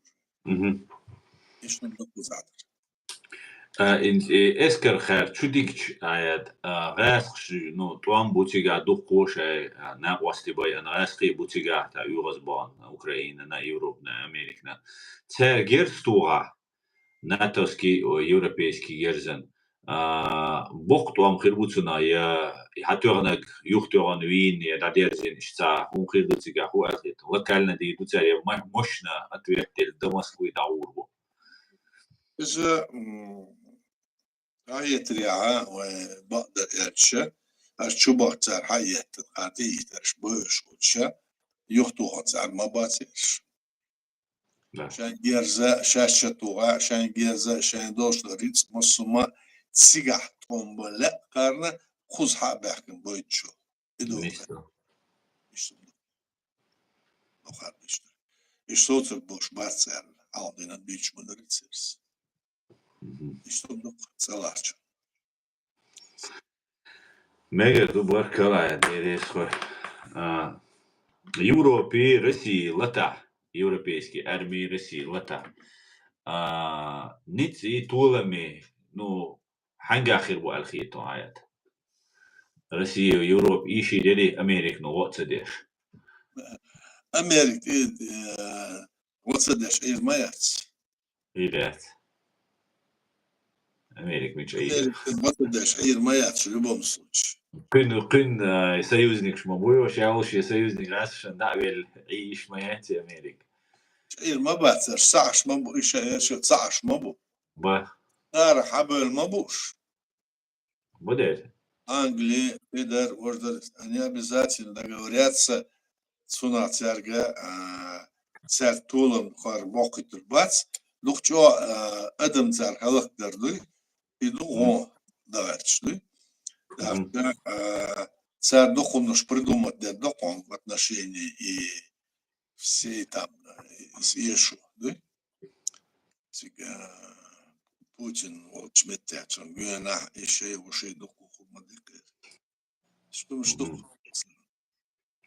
Эскер хэр чудикч аяд гасх ну туам бутига духоша на вастибай на асхи бутига та Югославия, Украина, на Европа, на Америка. Цер герстуга натовский европейский герзен бок туам хирбуцуна я хатёрнак юхтёрн вин я дадерзин шца хун хирбуцига хуахит локально ди дуцаря мощно ответил до Москвы до Урбу. هاي تريعة وبقدر إرشة أشوبه تار هاي تقاتي ترش بوش وتشا يختوها تار ما باتيش شان جيرزا شاشة توغا شان جيرزا شان دوش لريتس مصوما تسيقح طنبلا قارنا خوزها بحكم بويتشو إدو İşte boş batser aldığına büyük mıdırıtsız. İşte bu salarç. Mega du barkalaya deriz koy. Европе, России, Лата. Европейский армии России, Лата. نتي طولمي نو حنجا آخر بو الخيتو عيات. روسيا ويوروب إيشي ديري أمريك نو وقت ديش. أمريك وقت ديش إيه ما ياتس. إيدات. أمريك مش أي. أمريك وقت ديش إيه ما ياتس любом случае. قن союзник шмабуй وش يعوش союзник راس عشان دعوة عيش ما ياتي أمريك. إيه ما باتر ساعش ما بو إيش ساعش ما بو. با. حبل ما بوش. بدأت. Англия, Пидер, Ордер, они обязательно договорятся с унацерга, цер тулом хар бокитер бац, лухчо адам цер халах дердуй, и луго даварчдуй. Цер духом наш придумать der духом в отношении и всей там с Иешу, да? Путин вот чметят, он гюна еще его шей духу. Что?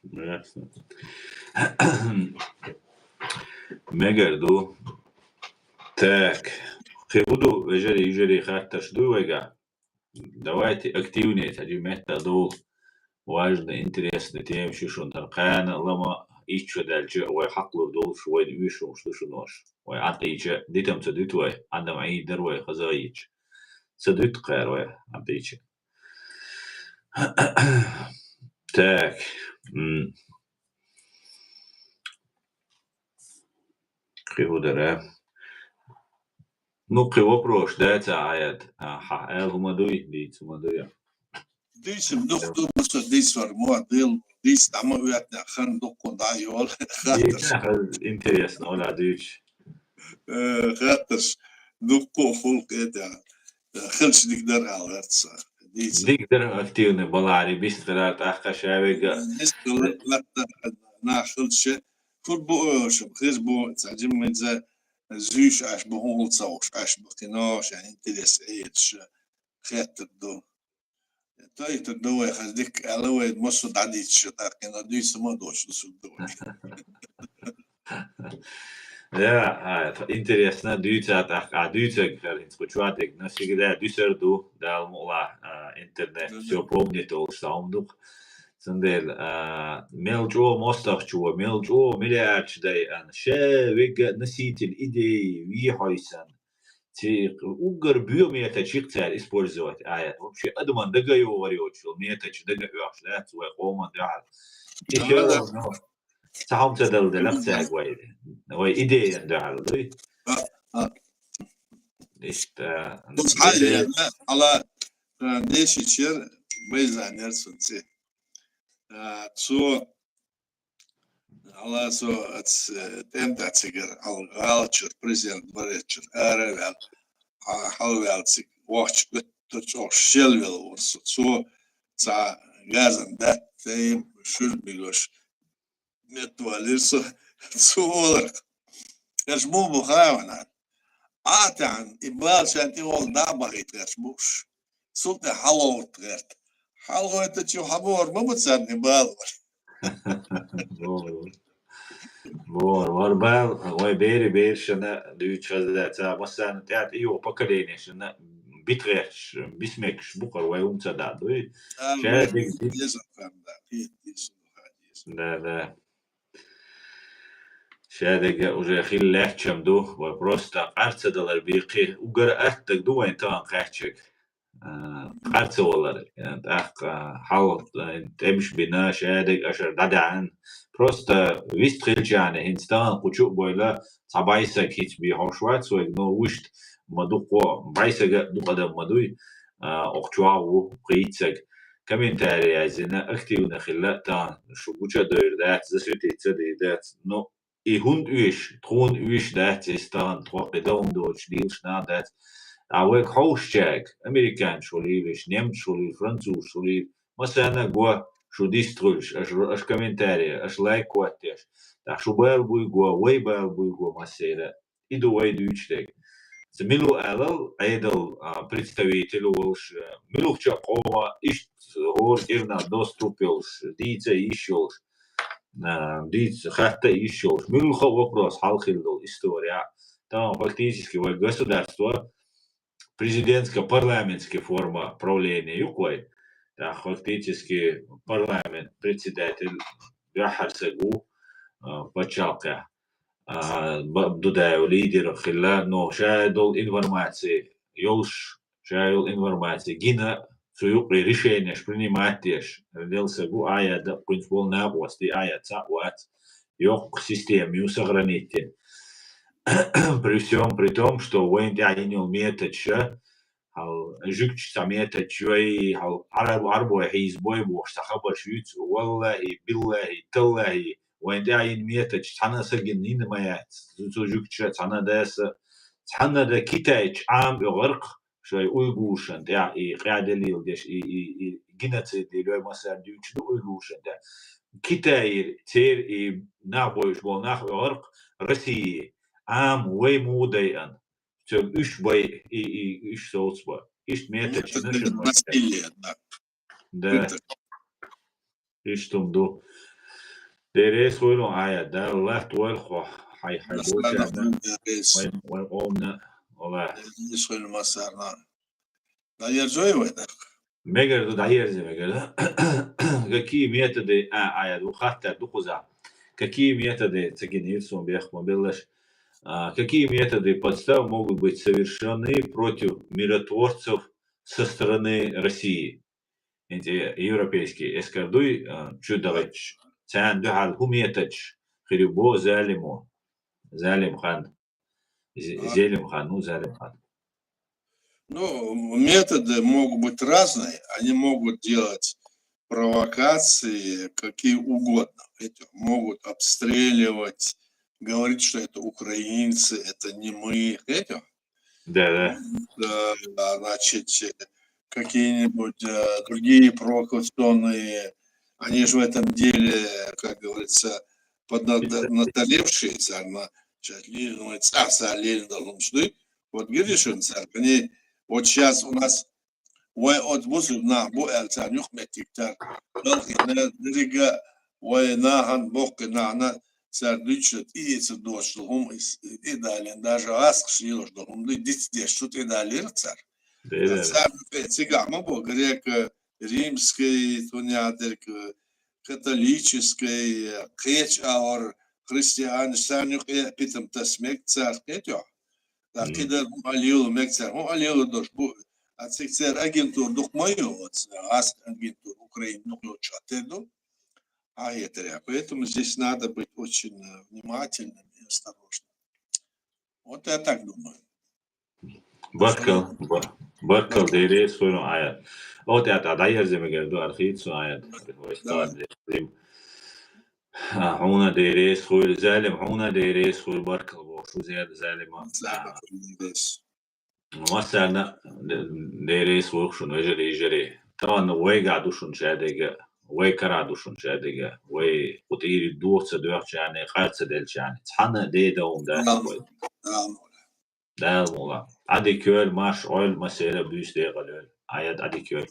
Ясно. Мегарду. Так. Хибуду вежери хатташ дуйга. Давайте активнее, тади методу важно, интересно тем, что он таркана лама ичо дальче, ой хаклу дол швой вишу, что нож. Ой античе, дитам цадитвой, андам ай дарвой хазаич. Цадит кайрой античе. Так. Хибудера. Ну, к вопрос, да, это элгумадуй, дицумадуя. Дицум доктор, что дицвар модел, диц там уятна хан доктор дайол. Интересно, оля дич. Хатташ доктор холк это. خلش نقدر على ارتصا نقدر اكتيفني بلاري بيسترات اخا شاويقا نسكل لتا نا خلش فوتبول شو خيز بو تعجب من ذا زوش عش بهول صوش عش بقناش يعني انتريس ايتش خيات الدو طيب الدو يا خزدك علوي مصد عديتش تاكنا دويس ما دوش الدو Ja, интересно, дүйцат дүйцек инскучуатек на всегда дүйсерду далмула интернет все помнит ол саундук сандел мелжо мостахчу мелжо миллиарддай ан шевиг носитель идей вихойсан ти угар биомета чикцар использовать вообще адуман дагаю вариочил метач дагаю ла цуэ коман дал еще سهم تدل دلقتك ويدي إيدي عندها لدي إيش بس حاليا على ليش يصير بيزا نيرسون سي سو على سو تمتع تسير على غالتشر بريزيدنت بريتشر أريال حاول تسير واتش بتوش شيلويل ورسو سو تا غازن ده تيم شو بيلوش نتواليرسو صورك يشبو بخاونا عن إبال شانتي وال دابغيت يشبوش سلطة حلوت غيرت حلوت تشو حبور ما بتسان إبال بور بال وي بير شنا دوتش هذا مثلا تاعت ايو بكليني شنا بيتريش بيسمكش بكر وي تاع دوي شادك لا شادق уже خيل لحشم دو وبروستا قرص دلار بيقي وقر أتك دو وين تان قحشك قرص والله يعني أخ حاول تمش بنا شادق أشر ددعن بروستا ويست خيل يعني إنسان قشوق بويلا صبايسا كيت بيهوشوات سوى نو وشت مدوقو بايسا دو قدم مدوي أخشواو قيتسك كمين تاري عايزنا أكتيونا خلا تان شو بوشا دور دات زسوتي تسدي دات نو I hund tron dat is dan toch gedaan door Niels na dat. Ook hoofdjack, Amerikaans solief, Neems solief, Frans solief, maar zijn er شو ديستغلش اش كومنتاري اش لايكواتش так شو بال بويغو وي بال بويغو масера иду вай дүйчтек милу алал айдал представитель волш милухча кова иш гор дерна доступилш дице ишолш диц хатта ишолш милуха вопрос халхилдол история там фактически в государство президентско-парламентская форма правления юкой да фактически парламент председатель яхарсагу почалка додаю лидеру хилла но шайдол информации ёлш шайдол информации гина суюк решение принимаешь делсагу да принципал на власти цаат ёк системе сохранить при всем при том что воин не умеет هل جوكش سميت شوي هل عربو هيز بوي بوش تخبر شويت والله بالله تالله وين داين ميت تحنا سجنين ما يات زو جوكش تحنا داس تحنا دا كتاج عام غرق شوي أويغوشن دا قاعدة ليل داش جنت دي لو مثلا دوتش دو أويغوشن دا كتاير تير نابوش بول ناخ غرق رسي عام وي موديان Çok üç bay üç soğuz var. İşte miyete çınışın var. Da. İşte umdu. Dere soylu aya da left well ho hay boşa da. Vay olna ola. Dere soylu masarna. Da yerzoy var da. Megar da yerze megar. Какие методы ая ду хатта ду куза. Какие методы цегинирсом бех мобилаш. Какие методы подстав могут быть совершены против миротворцев со стороны России? Эти европейские. Эскардуй чудовач. Цян духал хуметач. Хрибо залимо. Залим хан. Зелим хан. Ну, залим хан. Ну, методы могут быть разные. Они могут делать провокации какие угодно. Эти могут обстреливать, говорить, что это украинцы, это не мы. Это? Да. Значит, какие-нибудь другие провокационные, они же в этом деле, как говорится, поднаторевшие, вот видишь, они вот сейчас у нас от на сардучат и эти дошлым и далее даже аскшил что он дитя что ты далее царь цигама бо греко римской тунятелька католической кеч аур христианству питам тасмек царь это да кидер алил мекцар алил дош бу ацикцер агентур духмою агентур Украины ну чатерду. Поэтому здесь надо быть очень внимательным и осторожным. Вот я так думаю. Barkal dere soyun ayat. O da dayar zemegel do arxit so ayat. Huna dere soyun zalim huna dere soyun barkal bo şu zalima. Mesela dere soyun şunu ejeri. Tavan way قاعدو şun şadega. وي كرادو شون شاديغا وي قطيري دوخ دوخ يعني خالص دلش يعني تحنا دي دوم دا مولا عادي كول ماش اول مسيره بيش دي قالول عياد عادي كول